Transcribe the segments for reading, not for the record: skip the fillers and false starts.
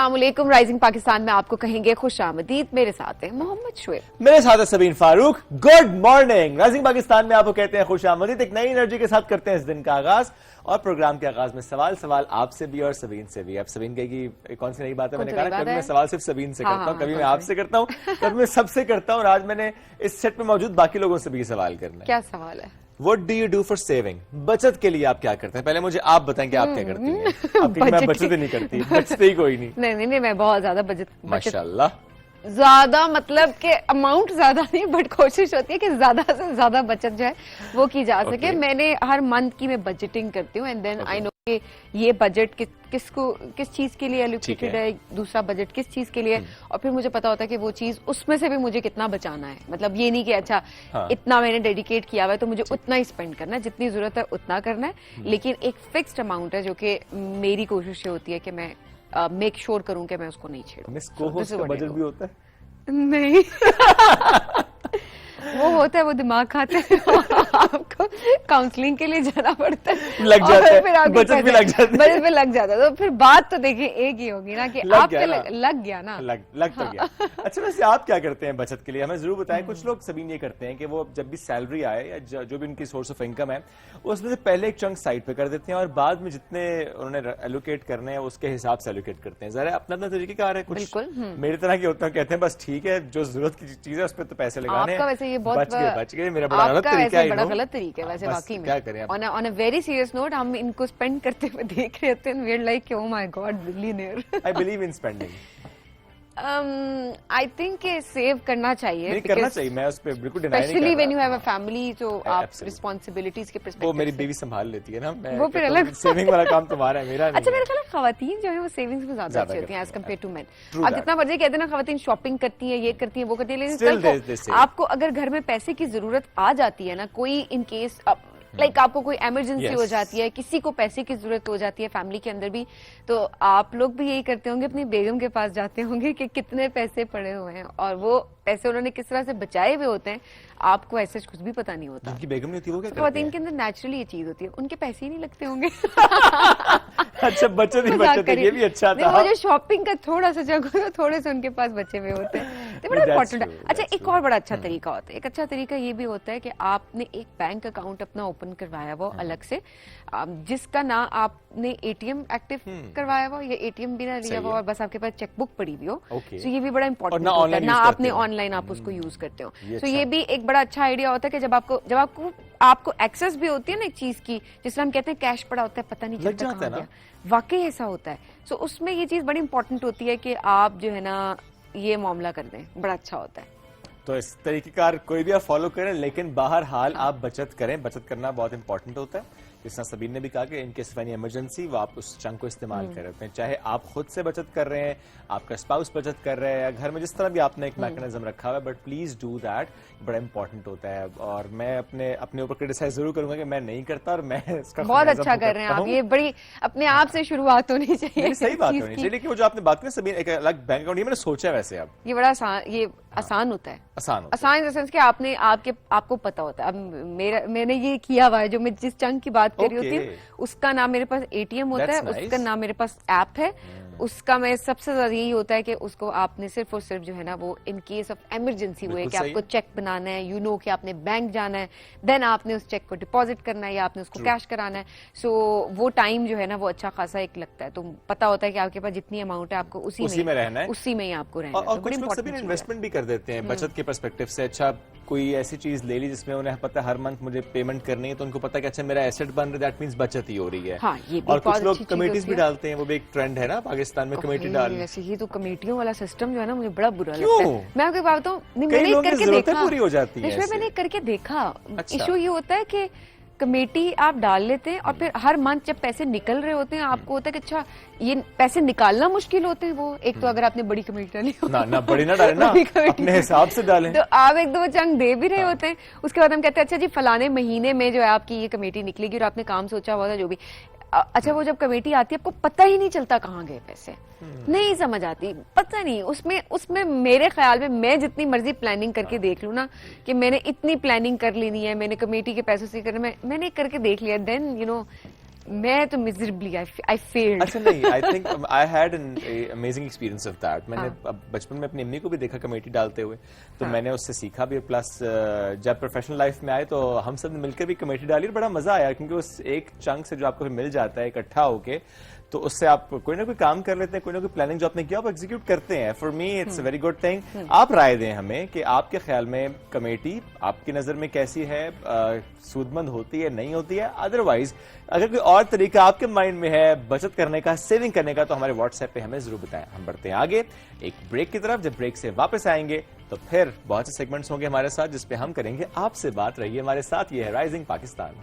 अस्सलाम वालेकुम। राइजिंग पाकिस्तान में आपको कहेंगे खुश आमदीद। मेरे साथ है मोहम्मद शुएब, मेरे साथ है Sabeen Farooq. Good morning. Rising Pakistan में आपको कहते हैं खुश आमदीद। एक नई एनर्जी के साथ करते हैं इस दिन का आगाज, और प्रोग्राम के आगाज में सवाल आपसे भी और सबीन से भी। अब सबीन कहेगी कौन सी नई बात है, मैंने कहा कभी मैं सवाल सिर्फ सबीन से करता हूँ, कभी मैं आपसे करता हूँ, कभी मैं सबसे करता हूँ, और आज मैंने इस सेट में मौजूद बाकी लोगों से भी सवाल करना है। क्या सवाल है? What do you do for saving? बचत के लिए आप क्या करते हैं? पहले मुझे आप बताएं कि आप क्या करती हैं। आप कहेंगे मैं बचत ही नहीं करती, बचते ही कोई नहीं। नहीं, मैं बहुत ज्यादा बचत माशाल्लाह। ज्यादा मतलब कि अमाउंट ज्यादा नहीं, बट कोशिश होती है कि ज्यादा से ज्यादा बचत जो है वो की जा सके। मैंने हर मंथ की मैं बजटिंग करती हूँ, एंड देन आई नो कि ये बजट किस चीज के लिए एलोकेटेड है, दूसरा बजट किस चीज के लिए, और फिर मुझे पता होता है कि वो चीज उसमें से भी मुझे कितना बचाना है। मतलब ये नहीं कि अच्छा इतना मैंने डेडिकेट किया हुआ है तो मुझे उतना ही स्पेंड करना है, जितनी जरूरत है उतना करना है, लेकिन एक फिक्स्ड अमाउंट है जो कि मेरी कोशिश ये होती है कि मैं मेक श्योर करूं कि मैं उसको नहीं छेड़ूं। मिस को-होस्ट का बजट भी होता है? नहीं वो होता है, वो दिमाग खाते हैं, आपको काउंसलिंग के लिए जाना पड़ता है, लग जाता है, बचत भी लग जाता है, बजट भी लग जाता है। तो फिर बात तो देखिए एक ही होगी ना कि आपके लग गया ना, लग तो गया। अच्छा, वैसे आप क्या करते हैं बचत के लिए, हमें जरूर बताएं। कुछ लोग सबीन ये करते हैं कि वो जब भी सैलरी आए या जो भी उनकी सोर्स ऑफ इनकम है, उसमें से पहले एक चंक साइड पे कर देते हैं और बाद में जितने उन्होंने एलोकेट करने हैं उसके हिसाब से एलोकेट करते हैं। जरा अपना अपना तरीकेकार है। कुछ मेरी तरह के होते हैं, कहते हैं बस ठीक है, जो जरूरत की चीज है उस पर तो पैसे लगाने हैं। बच गए, मेरा बड़ा गलत तरीका है। बड़ा गलत तरीका है वैसे वाकई में। क्या करें? On a very serious note, हम इनको स्पेंड करते हुए देख रहे होते हैं, we are like oh my God billionaire. I believe in spending. I think कि सेव करना चाहिए, नहीं करना चाहिए, मैं उस पे बिल्कुल डिनाई नहीं कर रहा। Specially when you have a family, तो आप रिस्पांसिबिलिटीज के पर्सपेक्टिव, वो मेरी बीवी संभाल लेती है ना, मैं वो फिर अलग सेविंग वाला काम तुम्हारा है, मेरा नहीं। अच्छा, मेरे ख्याल में खवातीन जो है वो सेविंग्स में ज्यादा अच्छी होती हैं एज कम्पेयर टू मेन। आप जितना मर्जी कहते हैं ना खवातीन शॉपिंग करती है, ये करती है, वो करती है, लेकिन आपको अगर घर में पैसे की जरूरत आ जाती है ना, कोई इन केस लाइक आपको कोई इमरजेंसी हो जाती है, किसी को पैसे की जरूरत हो जाती है फैमिली के अंदर भी, तो आप लोग भी यही करते होंगे, अपनी बेगम के पास जाते होंगे कि कितने पैसे पड़े हुए हैं और वो पैसे उन्होंने किस तरह से बचाए हुए होते हैं, आपको ऐसा कुछ भी पता नहीं होता। उनकी बेगम नहीं होती, वो क्या करती है? इनके अंदर नेचुरली ये चीज होती है, उनके पैसे ही नहीं लगते होंगे। अच्छा, बचत ही बचत है, ये भी अच्छा था। वो जो शॉपिंग का थोड़ा सा जगह, थोड़े से उनके पास बचे हुए होते हैं, तो बड़ा इंपॉर्टेंट है। अच्छा, एक और बड़ा अच्छा तरीका होता है, एक अच्छा तरीका ये भी होता है कि आपने एक बैंक अकाउंट अपना ओपन करवाया वो अलग से, जिसका ना आपने एटीएम एक्टिव करवाया हुआ या एटीएम भी ना लिया हुआ और बस आपके पास चेकबुक पड़ी हुई हो, तो ये भी बड़ा इंपॉर्टेंट होता है ना, आपने ऑनलाइन आप उसको यूज करते हो, तो ये भी एक बड़ा अच्छा आइडिया होता है कि जब आपको एक्सेस भी होती है ना एक चीज की, जिसमें हम कहते हैं कैश पड़ा होता है, पता नहीं चलता कहां गया, वाकई ऐसा होता है। सो उसमें ये चीज बड़ी इंपॉर्टेंट होती है कि आप जो है ना ये मामला कर दें, बड़ा अच्छा होता है। तो इस तरीकेकार कोई भी आप फॉलो करें, लेकिन बाहरहाल आप बचत करें, बचत करना बहुत इंपॉर्टेंट होता है। जिस तरह सबीन ने भी कहा कि in case of any emergency वो आप उस चंक को इस्तेमाल कर रहे हैं, चाहे आप खुद से बचत कर रहे हैं, आपका स्पाउस बचत कर रहे हैं, या घर में जिस तरह भी आपने एक मैकेनिज्म रखा हुआ है, बट प्लीज डू दैट, बड़ा इंपॉर्टेंट होता है। और मैं अपने ऊपर क्रिटिसाइज जरूर करूंगा कि मैं नहीं करता, और मैं इसका बहुत अच्छा कर रहे हैं आप, ये बड़ी अपने आप से शुरुआत होनी चाहिए, सही बात होनी चाहिए। लेकिन वो जो आपने बात की सबीन, एक अलग बैंक अकाउंट, ये मैंने सोचा है वैसे, अब ये बड़ा आसान होता है, आसान इन द सेंस कि आपको पता होता है। अब मैंने ये किया हुआ है, जो मैं जिस चंक की बात कर रही होती हूँ, उसका नाम मेरे पास एटीएम होता है, उसका नाम मेरे पास ऐप है, उसका मैं सबसे ज्यादा यही होता है कि उसको आपने सिर्फ और सिर्फ जो है ना वो इन केस ऑफ इमरजेंसी हुए कि आपको चेक बनाना है, यू नो कि आपने बैंक जाना है, देन आपने उस चेक को डिपॉजिट करना है या आपने उसको कैश कराना है, सो वो टाइम जो है ना वो अच्छा खासा एक लगता है, तो पता होता है कि आपके पास जितनी अमाउंट है आपको उसी में रहना है, उसी में ही आपको रहना है। और कुछ लोग सभी इन्वेस्टमेंट भी कर देते हैं बचत के पर्सपेक्टिव से। अच्छा, कोई ऐसी चीज ले ली जिसमें उन्हें पता है हर मंथ मुझे पेमेंट करनी है, तो उनको पता है कि अच्छा मेरा एसेट बन रहा है, दैट मींस बचत ही हो रही है। और कुछ लोग कमेटीज भी डालते हैं, वो भी एक ट्रेंड है ना पाकिस्तान में, कमेटी डाल। वैसे ही तो कमेटियों वाला सिस्टम जो है ना मुझे बड़ा बुरा लगता है। मैं आपको बात बताऊं, मैंने करके देखा, पूरी हो जाती है, मैंने करके देखा। इशू ये होता है कि कमेटी आप डाल लेते हैं और फिर हर मंथ जब पैसे निकल रहे होते हैं आपको होता है कि अच्छा ये पैसे निकालना मुश्किल होते हैं। वो एक तो अगर आपने बड़ी कमेटी डाली हो, ना बड़ी ना डालें ना, अपने हिसाब से डालें, तो आप एक दो चंक दे भी रहे होते हैं, उसके बाद हम कहते हैं अच्छा जी फलाने महीने में जो है आपकी ये कमेटी निकलेगी और आपने काम सोचा हुआ था जो भी। अच्छा, वो जब कमेटी आती है आपको पता ही नहीं चलता कहाँ गए पैसे, नहीं समझ आती, पता नहीं उसमें मेरे ख्याल में मैं जितनी मर्जी प्लानिंग करके देख लूं ना कि मैंने इतनी प्लानिंग कर लेनी है, मैंने कमेटी के पैसों से करना, मैंने करके देख लिया, देन यू नो میں تو miserably I failed. اچھا نہیں, I think I had an amazing experience of that. میں نے بچپن میں اپنی امی کو بھی دیکھا کمیٹی ڈالتے ہوئے, تو میں نے اس سے سیکھا بھی, پلس جب پروفیشنل لائف میں آئے تو ہم سب نے مل کر بھی کمیٹی ڈالی اور بڑا مزہ آیا, کیونکہ اس ایک چنک سے جو آپ کو مل جاتا ہے اکٹھا ہو کے, تو اس سے آپ کوئی نہ کوئی کام کر لیتے ہیں, کوئی نہ کوئی پلاننگ جو آپ نے کیا آپ ایگزیکیوٹ کرتے ہیں. For me it's a very good thing. آپ رائے دیں ہمیں کہ آپ کے خیال میں کمیٹی آپ کی نظر میں کیسی ہے, سود مند ہوتی ہے, نہیں ہوتی ہے؟ ادروائز اگر کوئی اور طریقہ آپ کے مائنڈ میں ہے بچت کرنے کا, سیونگ کرنے کا, تو ہمارے واٹس ایپ پہ ہمیں ضرور بتائیں. ہم بڑھتے ہیں آگے ایک بریک کی طرف. جب بریک سے واپس آئیں گے تو پھر بہت سے سیگمنٹس ہوں گے ہمارے ساتھ جس پہ ہم کریں گے آپ سے بات. رہیے ہمارے ساتھ, یہ ہے رائزنگ پاکستان.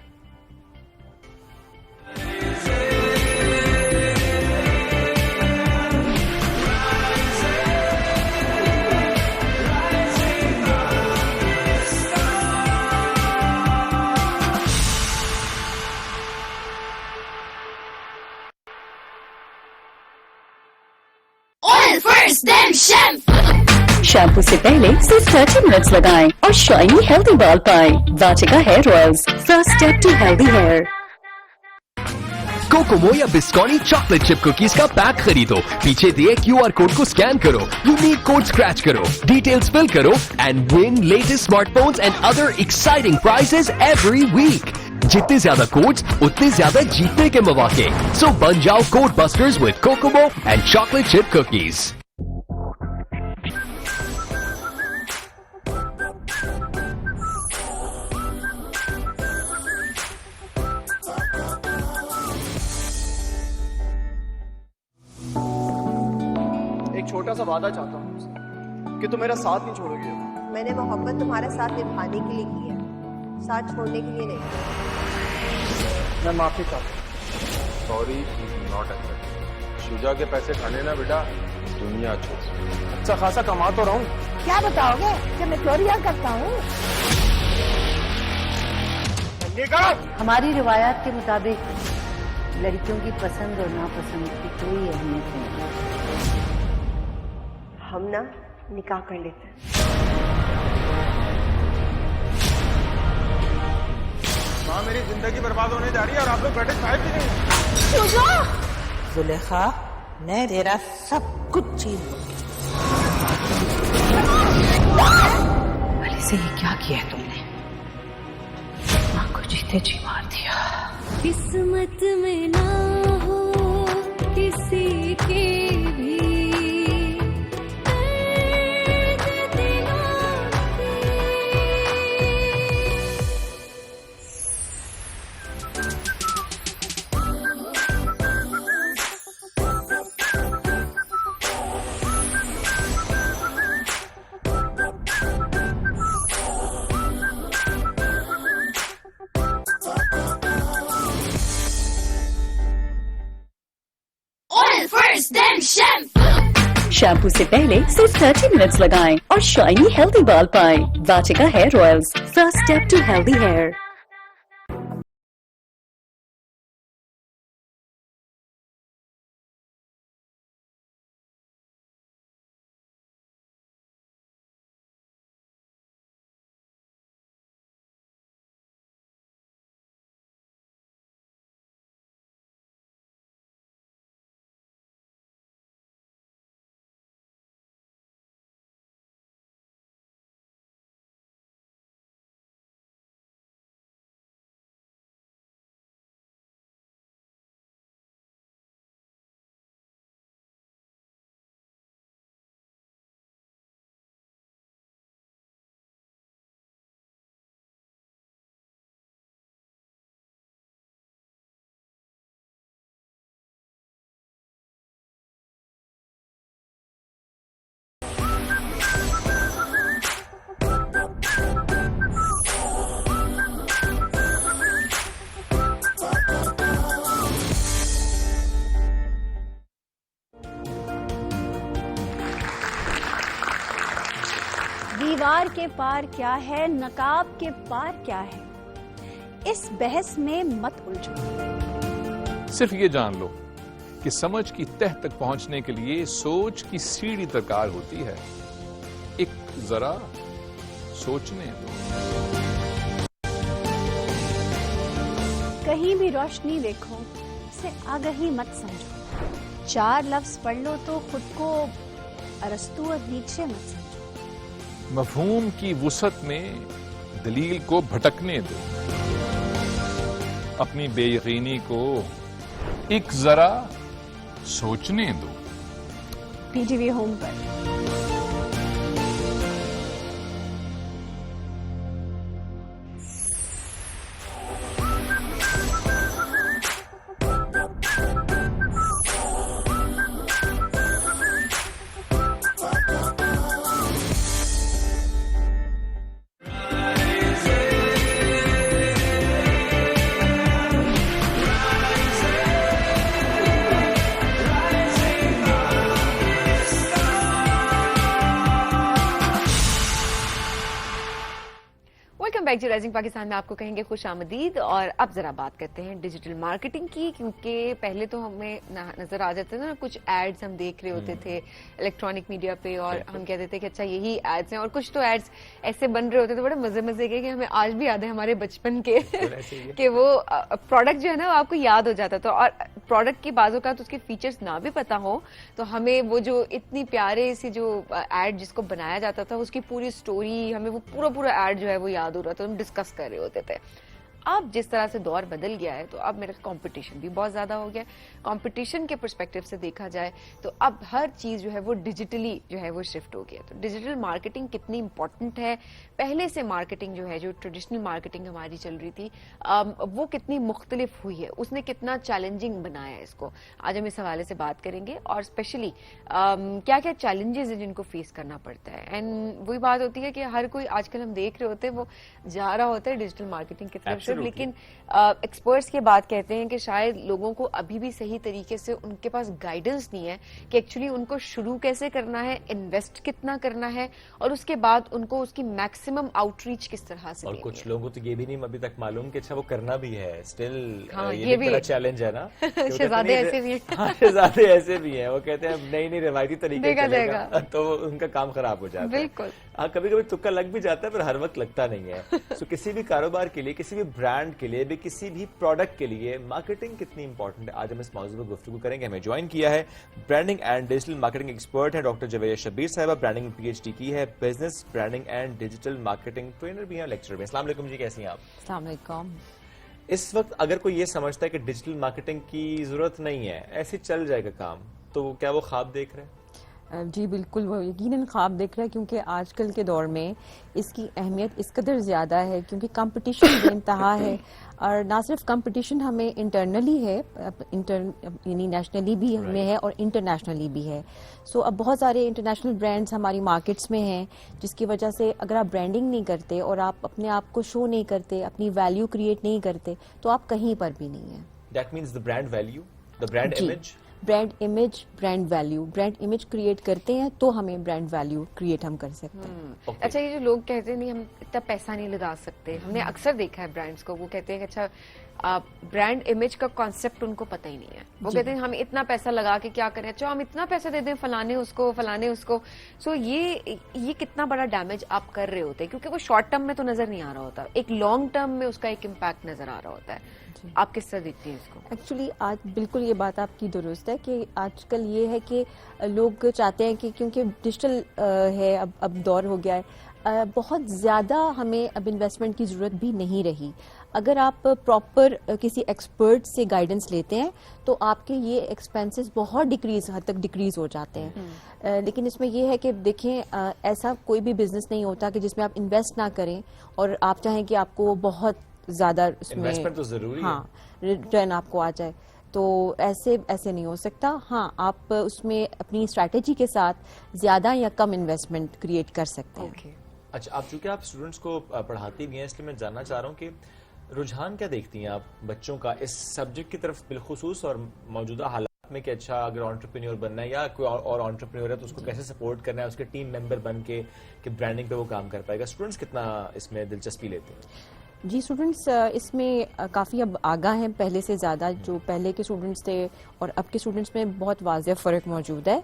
شیمپو سے پہلے صرف 30 منٹس لگائیں اور شائنی ہیلدی بال پائیں. Vatika hair oils, first step to healthy hair. Cocomo یا بسکونی چاکلیٹ چپ کوکیز کا پیک خریدو, پیچھے دیے QR کوڈ کو اسکین کرو, یونیک کوڈ اسکریچ کرو, ڈیٹیلز فل کرو and win latest smart phones and other exciting prizes every week. جتنے زیادہ کوڈز اتنے زیادہ جیتنے کے مواقع. سو بن جاؤ code busters with Cocomo and chocolate chip cookies. چھوٹا سا وعدہ چاہتا ہوں تم سے کہ تم میرا ساتھ نہیں چھوڑو گے. میں نے محبت تمہارا ساتھ نبھانے کے لیے کی ہے, ساتھ چھوڑنے کے لیے نہیں. میں معافی چاہتا ہوں. Sorry not accept. شجا کے پیسے کھانے نا بیٹا, دنیا چھوڑ. اچھا خاصا کما تو رہا ہوں. کیا بتاؤ گے کہ میں چوریاں کرتا ہوں؟ ہماری روایات کے مطابق لڑکیوں کی پسند اور ناپسند کی کوئی اہمیت نہیں. ہم نا نکاح کر لیتے ہیں. ماں میری زندگی برباد ہونے جا رہی ہے اور آپ لوگ بیٹھے کھائے بھی نہیں. زلیخا میں تیرا سب کچھ چھین لوں گی. بھلی سے یہ کیا کیا تم نے؟ ماں کو جیتے جی مار دیا. قسمت میں نہ ہو کسی کے بھی شیمپو سے پہلے صرف 30 منٹس لگائیں اور شائنی ہیلدی بال پائیں. Vatika hair oils, first step to healthy hair. دیوار کے پار کیا ہے, نقاب کے پار کیا ہے, اس بحث میں مت الجھو. صرف یہ جان لو کہ سمجھ کی تہ تک پہنچنے کے لیے سوچ کی سیڑھی درکار ہوتی ہے. ایک ذرا سوچنے دو. कहीं भी रोशनी देखो, इसे आगही मत समझो। 4 लफ्ज पढ़ लो तो खुद को अरस्तू और नीचे मत समझो। मफहूम की वुसअत में दलील को भटकने दो, अपनी बेयकीनी को एक जरा सोचने दो। पीटीवी होम पर। वेलकम बैक जी राइजिंग पाकिस्तान में आपको कहेंगे खुश आमदीद। और अब जरा बात करते हैं डिजिटल मार्केटिंग की, क्योंकि पहले तो हमें नजर आ जाते थे ना, कुछ एड्स हम देख रहे होते थे इलेक्ट्रॉनिक मीडिया पे और हम कहते थे कि अच्छा यही एड्स हैं, और कुछ तो एड्स ऐसे बन रहे होते थे बड़े मजे मजे के कि हमें आज भी याद है हमारे बचपन के कि वो प्रोडक्ट जो है ना वो आपको याद हो जाता था। और प्रोडक्ट की बाजों का तो उसके फीचर्स ना भी पता हो तो हमें वो जो इतनी प्यारे सी जो एड जिसको बनाया जाता था उसकी पूरी स्टोरी, हमें वो पूरा एड जो है वो याद हो रहा था, हम डिस्कस कर रहे होते थे। अब जिस तरह से दौर बदल गया है तो अब मेरा कंपटीशन भी बहुत ज्यादा हो गया है। कंपटीशन के पर्सपेक्टिव से देखा जाए तो अब हर चीज जो है वो डिजिटली जो है वो शिफ्ट हो गया। तो डिजिटल मार्केटिंग कितनी इंपॉर्टेंट है, पहले से मार्केटिंग जो है जो ट्रेडिशनल मार्केटिंग हमारी चल रही थी वो कितनी मुख्तलिफ हुई है, उसने कितना चैलेंजिंग बनाया है इसको, आज हम इस हवाले से बात करेंगे। और स्पेशली क्या क्या चैलेंजेस हैं जिनको फेस करना पड़ता है। एंड वही बात होती है कि हर कोई आजकल हम देख रहे होते हैं वो जा रहा होता है डिजिटल मार्केटिंग की तरफ, लेकिन एक्सपर्ट्स के बात कहते हैं कि शायद लोगों को अभी भी सही तरीके से उनके पास गाइडेंस नहीं है कि एक्चुअली उनको शुरू कैसे करना है, इन्वेस्ट कितना करना है और उसके बाद उनको उसकी मैक्सिमम आउटरीच किस तरह से। और कुछ लोगों को तो ये भी नहीं अभी तक मालूम कि अच्छा वो करना भी है स्टिल। हाँ, ये भी बड़ा चैलेंज है ना। शहजादे ऐसे भी हैं। शहजादे ऐसे भी हैं, वो कहते हैं नहीं रिवायती तरीके चलेगा तो उनका काम खराब हो जाता है। बिल्कुल। हाँ, कभी कभी तुक्का लग भी जाता है पर हर वक्त लगता नहीं है। सो किसी भी कारोबार के लिए, किसी भी ब्रांड के लिए, किसी भी प्रोडक्ट के लिए मार्केटिंग कितनी इंपॉर्टेंट है, आज हम इस मौजूद पर गुफ्तगू करेंगे। हमें ज्वाइन किया है branding and digital marketing expert है डॉक्टर जवेरिया शब्बीर साहिबा, ब्रांडिंग में पीएचडी की है, business branding and digital marketing trainer भी हैं, लेक्चरर भी हैं। अस्सलाम वालेकुम जी, कैसी हैं आप? अस्सलाम वालेकुम। इस वक्त अगर कोई ये समझता है कि डिजिटल मार्केटिंग की जरूरत नहीं है, ऐसे चल जाएगा काम, तो क्या वो ख्वाब देख रहे हैं? जी बिल्कुल, वो यकीनन ख्वाब देख रहा है, क्योंकि आजकल के दौर में इसकी अहमियत इस कदर ज़्यादा है क्योंकि कंपटीशन बेइंतहा है। और ना सिर्फ कंपटीशन हमें इंटरनली है, यानी नेशनली भी हमें है और इंटरनेशनली भी है। सो अब बहुत सारे इंटरनेशनल ब्रांड्स हमारी मार्केट्स में हैं, जिसकी वजह से अगर आप ब्रांडिंग नहीं करते और आप अपने आप को शो नहीं करते, अपनी वैल्यू क्रिएट नहीं करते, तो आप कहीं पर भी नहीं है। That means the brand value, the brand image. Brand image, brand value, brand image create करते हैं तो हमें ब्रांड वैल्यू क्रिएट हम कर सकते हैं। अच्छा, ये जो लोग कहते हैं नहीं हम इतना पैसा नहीं लगा सकते, हमने अक्सर देखा है ब्रांड्स को, वो कहते हैं कि अच्छा ब्रांड इमेज का कॉन्सेप्ट उनको पता ही नहीं है। वो कहते हैं हम इतना पैसा लगा के क्या करें, अच्छा हम इतना पैसा दे दें फलाने उसको। सो ये कितना बड़ा डैमेज आप कर रहे होते हैं, क्योंकि वो शॉर्ट टर्म में तो नजर नहीं आ रहा होता, एक लॉन्ग टर्म में उसका एक इम्पैक्ट नजर आ रहा होता है। आप किस तरह देखती हैं इसको? एक्चुअली आज बिल्कुल ये बात आपकी दुरुस्त है कि आजकल ये है कि लोग चाहते हैं कि क्योंकि डिजिटल है, अब दौर हो गया है, बहुत ज़्यादा हमें अब इन्वेस्टमेंट की ज़रूरत भी नहीं रही। अगर आप प्रॉपर किसी एक्सपर्ट से गाइडेंस लेते हैं तो आपके ये एक्सपेंसेस बहुत हद तक डिक्रीज हो जाते हैं। लेकिन इसमें ये है कि देखें, ऐसा कोई भी बिजनेस नहीं होता कि जिसमें आप इन्वेस्ट ना करें और आप चाहें कि आपको बहुत ज्यादा इन्वेस्टमेंट तो जरूरी है, रिटर्न आपको आ जाए, तो ऐसे नहीं हो सकता। हाँ, आप उसमें अपनी स्ट्रैटेजी के साथ ज्यादा या कम इन्वेस्टमेंट क्रिएट कर सकते हैं। अच्छा, आप चूंकि आप स्टूडेंट्स को पढ़ाती भी हैं, इसलिए मैं जानना चाह रहा हूँ कि रुझान क्या देखती हैं आप बच्चों का इस सब्जेक्ट की तरफ बिलखुसूस और मौजूदा हालात में कि अच्छा अगर एंटरप्रेन्योर बनना है या कोई और एंटरप्रेन्योर है तो उसको कैसे सपोर्ट करना है, उसके टीम मेंबर बन के कि ब्रांडिंग पे वो काम कर पाएगा। स्टूडेंट्स कितना इसमें दिलचस्पी लेते हैं? جی اسٹوڈنٹس اس میں کافی اب آگاہ ہیں پہلے سے زیادہ. جو پہلے کے اسٹوڈنٹس تھے اور اب کے اسٹوڈنٹس میں بہت واضح فرق موجود ہے.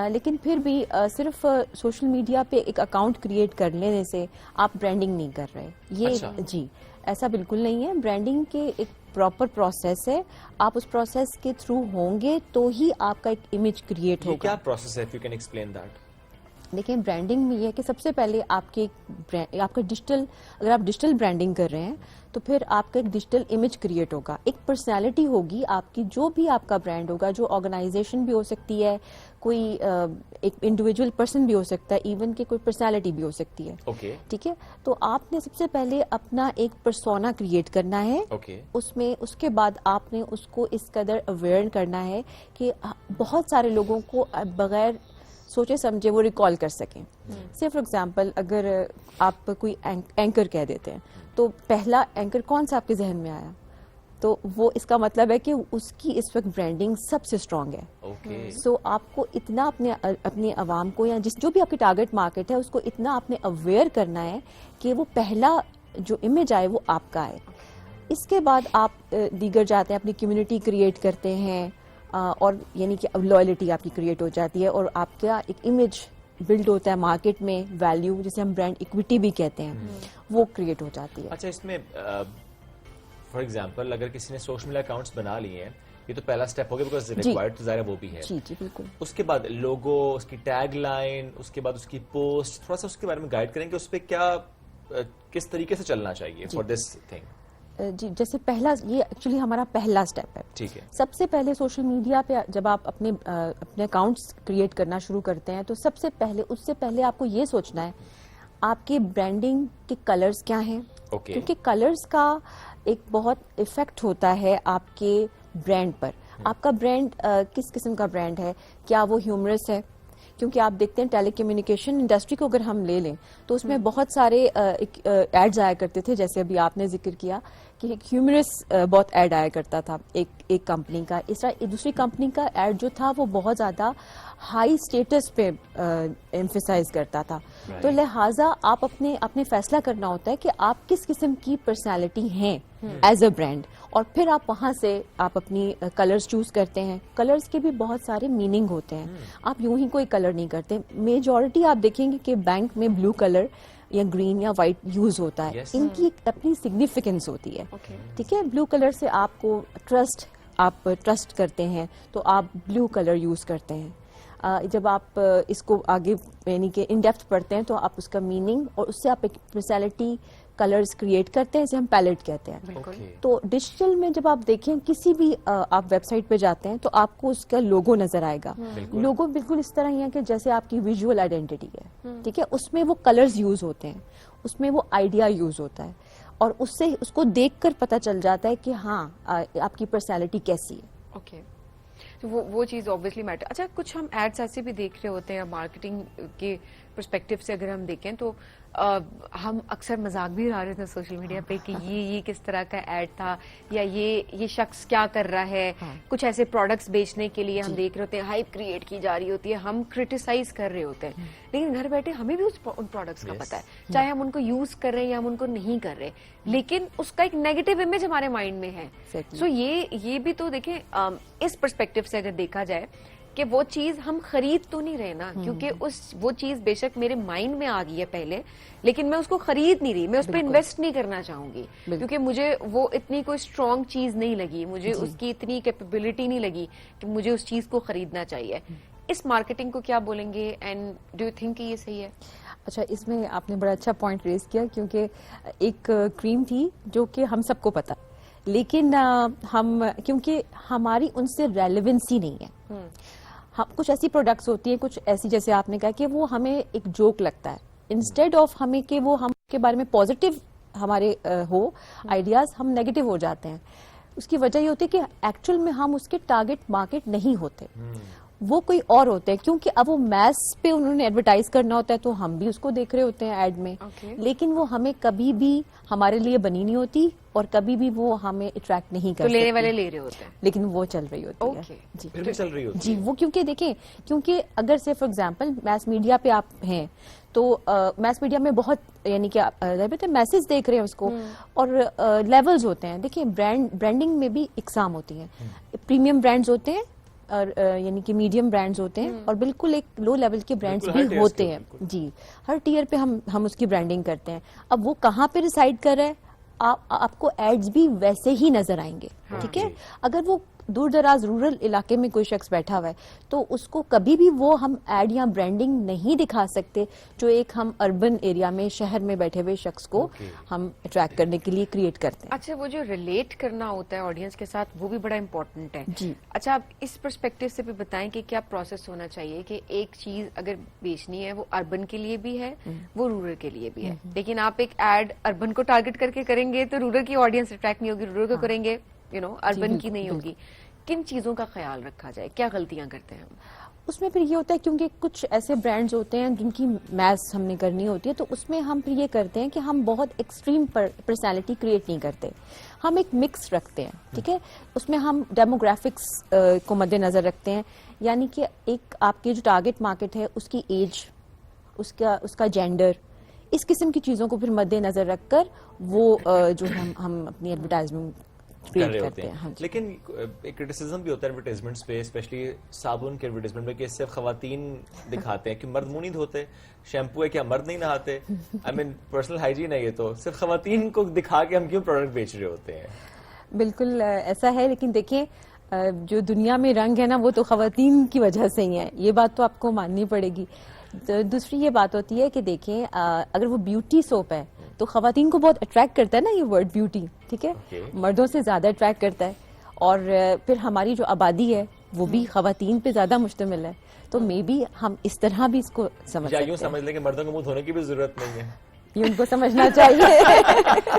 لیکن پھر بھی صرف سوشل میڈیا پہ ایک اکاؤنٹ کریٹ کر لینے سے آپ برانڈنگ نہیں کر رہے. یہ جی ایسا بالکل نہیں ہے. برانڈنگ کے ایک پراپر پروسیس ہے. آپ اس پروسیس کے تھرو ہوں گے تو ہی آپ کا ایک امیج کریٹ ہوگا. کیا پروسیس ہے؟ if you can explain that. دیکھیں برانڈنگ میں یہ ہے کہ سب سے پہلے آپ کا ڈیجیٹل، اگر آپ ڈیجیٹل برانڈنگ کر رہے ہیں تو پھر آپ کا ایک ڈیجیٹل امیج کریٹ ہوگا. ایک پرسنالٹی ہوگی آپ کی. جو بھی آپ کا برانڈ ہوگا، جو آرگنائزیشن بھی ہو سکتی ہے، کوئی ایک انڈیویجول پرسن بھی ہو سکتا ہے، ایون کہ کوئی پرسنالٹی بھی ہو سکتی ہے. ٹھیک ہے. تو آپ نے سب سے پہلے اپنا ایک پرسونا کریٹ کرنا ہے. اس کے بعد آپ نے اس کو اس قدر اویئر کرنا ہے کہ بہت سارے لوگوں کو بغیر سوچے سمجھے وہ ریکال کر سکیں. سے فار ایگزامپل اگر آپ کوئی اینکر کہہ دیتے ہیں تو پہلا اینکر کون سا آپ کے ذہن میں آیا؟ تو وہ اس کا مطلب ہے کہ اس کی اس وقت برانڈنگ سب سے اسٹرانگ ہے. سو آپ کو اتنا اپنے عوام کو یا جو بھی آپ کی ٹارگٹ مارکیٹ ہے اس کو اتنا آپ نے اویئر کرنا ہے کہ وہ پہلا جو امیج آئے وہ آپ کا آئے. اس کے بعد آپ دیگر جاتے ہیں، اپنی کمیونٹی کریٹ کرتے ہیں اور یعنی کہ اب لائلٹی آپ کی کریٹ ہو جاتی ہے اور آپ کا ایک امیج بلڈ ہوتا ہے مارکیٹ میں. ویلیو جسے ہم برانڈ ایکویٹی بھی کہتے ہیں وہ کریٹ ہو جاتی ہے. اچھا اس میں فار ایگزامپل اگر کسی نے سوشل میڈیا اکاؤنٹس بنا لیے ہیں، یہ تو پہلا اسٹیپ ہو گیا بیکاز ریکوائرڈ تو ظاہر وہ بھی ہے. جی جی بالکل. اس کے بعد لوگو، اس کی ٹیگ لائن، اس کے بعد اس کی پوسٹ، تھوڑا سا اس کے بارے میں گائیڈ کریں کہ اس پہ کیا کس طریقے سے چلنا چاہیے فار دس تھنگ. جی جیسے پہلا یہ ایکچولی ہمارا پہلا اسٹیپ ہے. ٹھیک ہے. سب سے پہلے سوشل میڈیا پہ جب آپ اپنے اکاؤنٹس کریٹ کرنا شروع کرتے ہیں تو سب سے پہلے اس سے پہلے آپ کو یہ سوچنا ہے آپ کے برانڈنگ کے کلرز کیا ہیں. کیونکہ کلرز کا ایک بہت افیکٹ ہوتا ہے آپ کے برانڈ پر. آپ کا برانڈ کس قسم کا برانڈ ہے؟ کیا وہ ہیومرس ہے؟ کیونکہ آپ دیکھتے ہیں ٹیلی کمیونیکیشن انڈسٹری کو اگر ہم لے لیں تو اس میں بہت سارے ایڈز آیا کرتے تھے. جیسے ابھی آپ نے ذکر کیا کہ ایک ہیومرس بہت ایڈ آیا کرتا تھا ایک کمپنی کا. اس طرح دوسری کمپنی کا ایڈ جو تھا وہ بہت زیادہ ہائی اسٹیٹس پہ ایمفیسائز کرتا تھا. تو لہٰذا آپ اپنے فیصلہ کرنا ہوتا ہے کہ آپ کس قسم کی پرسنالٹی ہیں ایز اے برانڈ، اور پھر آپ وہاں سے آپ اپنی کلرز چوز کرتے ہیں. کلرز کے بھی بہت سارے میننگ ہوتے ہیں. آپ یوں ہی کوئی کلر نہیں کرتے. میجورٹی آپ دیکھیں گے کہ بینک میں بلو کلر یا گرین یا وائٹ یوز ہوتا ہے. ان کی اپنی سگنیفیکینس ہوتی ہے. ٹھیک ہے. بلو کلر سے آپ کو ٹرسٹ کرتے ہیں تو آپ بلو کلر یوز کرتے ہیں. جب آپ اس کو آگے یعنی کہ ان ڈیپتھ پڑھتے ہیں تو آپ اس کا میننگ اور اس سے آپ ایک پرسنالٹی کلرز کریٹ کرتے ہیں، اسے ہم پیلٹ کہتے ہیں. تو ڈیجیٹل میں جب آپ دیکھیں کسی بھی آپ ویب سائٹ پہ جاتے ہیں تو آپ کو اس کا لوگو نظر آئے گا. لوگو بالکل اس طرح ہی ہے کہ جیسے آپ کی ویژول آئیڈینٹی ہے. ٹھیک ہے. اس میں وہ کلرز یوز ہوتے ہیں، اس میں وہ آئیڈیا یوز ہوتا ہے اور اس کو دیکھ کر پتہ چل جاتا ہے کہ ہاں آپ کی پرسنالٹی کیسی ہے. اوکے. وہ چیز آبویسلی میٹر. اچھا کچھ ہم ایڈس ایسے بھی دیکھ رہے ہوتے ہیں مارکیٹنگ کے پرسپیکٹو سے اگر ہم دیکھیں تو ہم اکثر مذاق بھی اڑا رہے تھے سوشل میڈیا پہ کہ یہ کس طرح کا ایڈ تھا یا یہ شخص کیا کر رہا ہے. کچھ ایسے پروڈکٹس بیچنے کے لیے ہم دیکھ رہے ہوتے ہیں، ہائپ کریٹ کی جا رہی ہوتی ہے، ہم کرٹیسائز کر رہے ہوتے ہیں، لیکن گھر بیٹھے ہمیں بھی ان پروڈکٹس کا پتا ہے، چاہے ہم ان کو یوز کر رہے ہیں یا ہم ان کو نہیں کر رہے، لیکن اس کا ایک نیگیٹو امیج ہمارے مائنڈ میں ہے. سو یہ بھی تو دیکھیں اس پرسپیکٹو سے اگر دیکھا جائے کہ وہ چیز ہم خرید تو نہیں رہے نا، کیونکہ وہ چیز بے شک میرے مائنڈ میں آ گئی ہے پہلے، لیکن میں اس کو خرید نہیں رہی، میں اس پہ انویسٹ نہیں کرنا چاہوں گی کیونکہ مجھے وہ اتنی کوئی اسٹرانگ چیز نہیں لگی، مجھے اس کی اتنی کیپیبلٹی نہیں لگی کہ مجھے اس چیز کو خریدنا چاہیے. اس مارکیٹنگ کو کیا بولیں گے اینڈ ڈو یو تھنک کہ یہ صحیح ہے؟ اچھا اس میں آپ نے بڑا اچھا پوائنٹ ریز کیا کیونکہ ایک کریم تھی جو کہ ہم سب کو پتا، لیکن ہم کیونکہ ہماری ان سے ریلیونسی نہیں ہے. کچھ ایسی پروڈکٹس ہوتی ہیں، کچھ ایسی جیسے آپ نے کہا کہ وہ ہمیں ایک جوک لگتا ہے، انسٹیڈ آف ہمیں کہ وہ ہم کے بارے میں پازیٹیو ہمارے ہو آئیڈیاز، ہم نیگیٹو ہو جاتے ہیں. اس کی وجہ یہ ہوتی ہے کہ ایکچوئل میں ہم اس کے ٹارگٹ مارکیٹ نہیں ہوتے. وہ کوئی اور ہوتے ہیں, کیونکہ اب وہ میس پہ انہوں نے ایڈورٹائز کرنا ہوتا ہے تو ہم بھی اس کو دیکھ رہے ہوتے ہیں ایڈ میں, لیکن وہ ہمیں کبھی بھی ہمارے لیے بنی نہیں ہوتی اور کبھی بھی وہ ہمیں اٹریکٹ نہیں تو کرتی. لینے والے لے رہے ہوتے ہیں لیکن وہ چل رہی ہوتی ہے. جی پھر بھی چل رہی ہوتی جی, وہ کیونکہ دیکھیں, کیونکہ اگر سے فار ایگزامپل میس میڈیا پہ آپ ہیں تو میس میڈیا میں بہت یعنی کہ میسج دیکھ رہے ہیں اس کو, اور لیولز ہوتے ہیں. دیکھیں برانڈنگ میں بھی اقسام ہوتی ہیں, پریمیم برانڈز ہوتے ہیں اور یعنی کہ میڈیم برانڈز ہوتے ہیں, اور بالکل ایک لو لیول کے برانڈز بھی ہوتے ہیں. جی, ہر ٹیئر پہ ہم اس کی برانڈنگ کرتے ہیں. اب وہ کہاں پہ ریسائڈ کر رہا ہے, آپ کو ایڈز بھی ویسے ہی نظر آئیں گے. ٹھیک ہے, اگر وہ دور دراز رورل علاقے میں کوئی شخص بیٹھا ہوا ہے تو اس کو کبھی بھی وہ ہم ایڈ یا برانڈنگ نہیں دکھا سکتے جو ایک ہم اربن ایریا میں شہر میں بیٹھے ہوئے شخص کو ہم اٹریکٹ کرنے کے لیے کریٹ کرتے ہیں. اچھا, وہ جو ریلیٹ کرنا ہوتا ہے آڈینس کے ساتھ وہ بھی بڑا امپورٹنٹ ہے. جی, اچھا, آپ اس پرسپیکٹو سے بھی بتائیں کہ کیا پروسیس ہونا چاہیے کہ ایک چیز اگر بیچنی ہے وہ اربن کے لیے بھی ہے, وہ رورل کے لیے بھی ہے, لیکن آپ ایک ایڈ اربن کو ٹارگٹ کر کے کریں گے تو رورل کی آڈینس اٹریکٹ نہیں ہوگی, رورل کو کریں گے اربن کی نہیں ہوگی. کن چیزوں کا خیال رکھا جائے, کیا غلطیاں کرتے ہیں ہم اس میں؟ پھر یہ ہوتا ہے کیونکہ کچھ ایسے برانڈز ہوتے ہیں جن کی میس ہم نے کرنی ہوتی ہے, تو اس میں ہم پھر یہ کرتے ہیں کہ ہم بہت ایکسٹریم پرسنالٹی کریٹ نہیں کرتے, ہم ایک مکس رکھتے ہیں. ٹھیک ہے, اس میں ہم ڈیموگرافکس کو مد نظر رکھتے ہیں, یعنی کہ ایک آپ کے جو ٹارگٹ مارکیٹ ہے اس کی ایج, اس کا جینڈر, اس قسم کی چیزوں کو پھر مد نظر رکھ کر وہ جو ہم اپنی ایڈورٹائزمنٹ کر رہے ہوتے ہیں. لیکن ایک کرٹیسزم بھی ہوتا ہے ایڈورٹائزمنٹس پہ, اسپیشلی صابن کے ایڈورٹائزمنٹ میں, کہ صرف خواتین دکھاتے ہیں کہ مرد منہ نہیں دھوتے, شیمپو ہے کیا مرد نہیں نہاتے, آئی مین پرسنل ہائیجین ہے یہ, تو صرف خواتین کو دکھا کے ہم کیوں پروڈکٹ بیچ رہے ہوتے ہیں؟ بالکل ایسا ہے, لیکن دیکھیں جو دنیا میں رنگ ہے نا وہ تو خواتین کی وجہ سے ہی ہے, یہ بات تو آپ کو ماننی پڑے گی. دوسری یہ بات ہوتی ہے کہ دیکھیں اگر وہ بیوٹی سوپ ہے تو خواتین کو بہت اٹریکٹ کرتا ہے نا یہ ورڈ بیوٹی, ٹھیک ہے, مردوں سے زیادہ اٹریکٹ کرتا ہے, اور پھر ہماری جو آبادی ہے وہ بھی خواتین پہ زیادہ مشتمل ہے, تو مے بی ہم اس طرح بھی اس کو سمجھ سکتے ہیں. یوں سمجھ لیں کہ مردوں کو منہ دھونے کی بھی ضرورت نہیں ہے, یہ ان کو سمجھنا چاہیے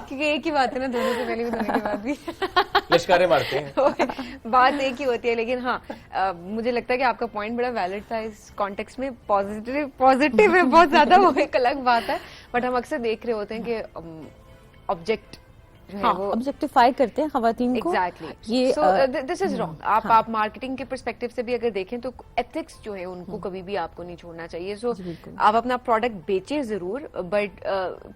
کیونکہ ایک ہی بات ہے نا, دھونے سے پہلے بھی دھونے کے بعد بھی لشکاریں مارتے ہیں, بات ایک ہی ہوتی ہے. لیکن ہاں, مجھے لگتا ہے کہ آپ کا پوائنٹ بڑا ویلڈ تھا اس کانٹیکس میں, پازیٹیو ہے بہت زیادہ, وہ ایک الگ بات ہے, بٹ ہم اکثر دیکھ رہے ہوتے ہیں کہ آبجیکٹ آبجیکٹیفائی کرتے ہیں خواتین کو. Exactly, this is wrong. آپ مارکیٹنگ کے پرسپیکٹو سے بھی اگر دیکھیں تو ایتھکس جو ہے ان کو کبھی بھی آپ کو نہیں چھوڑنا چاہیے. سو آپ اپنا پروڈکٹ بیچیں ضرور, بٹ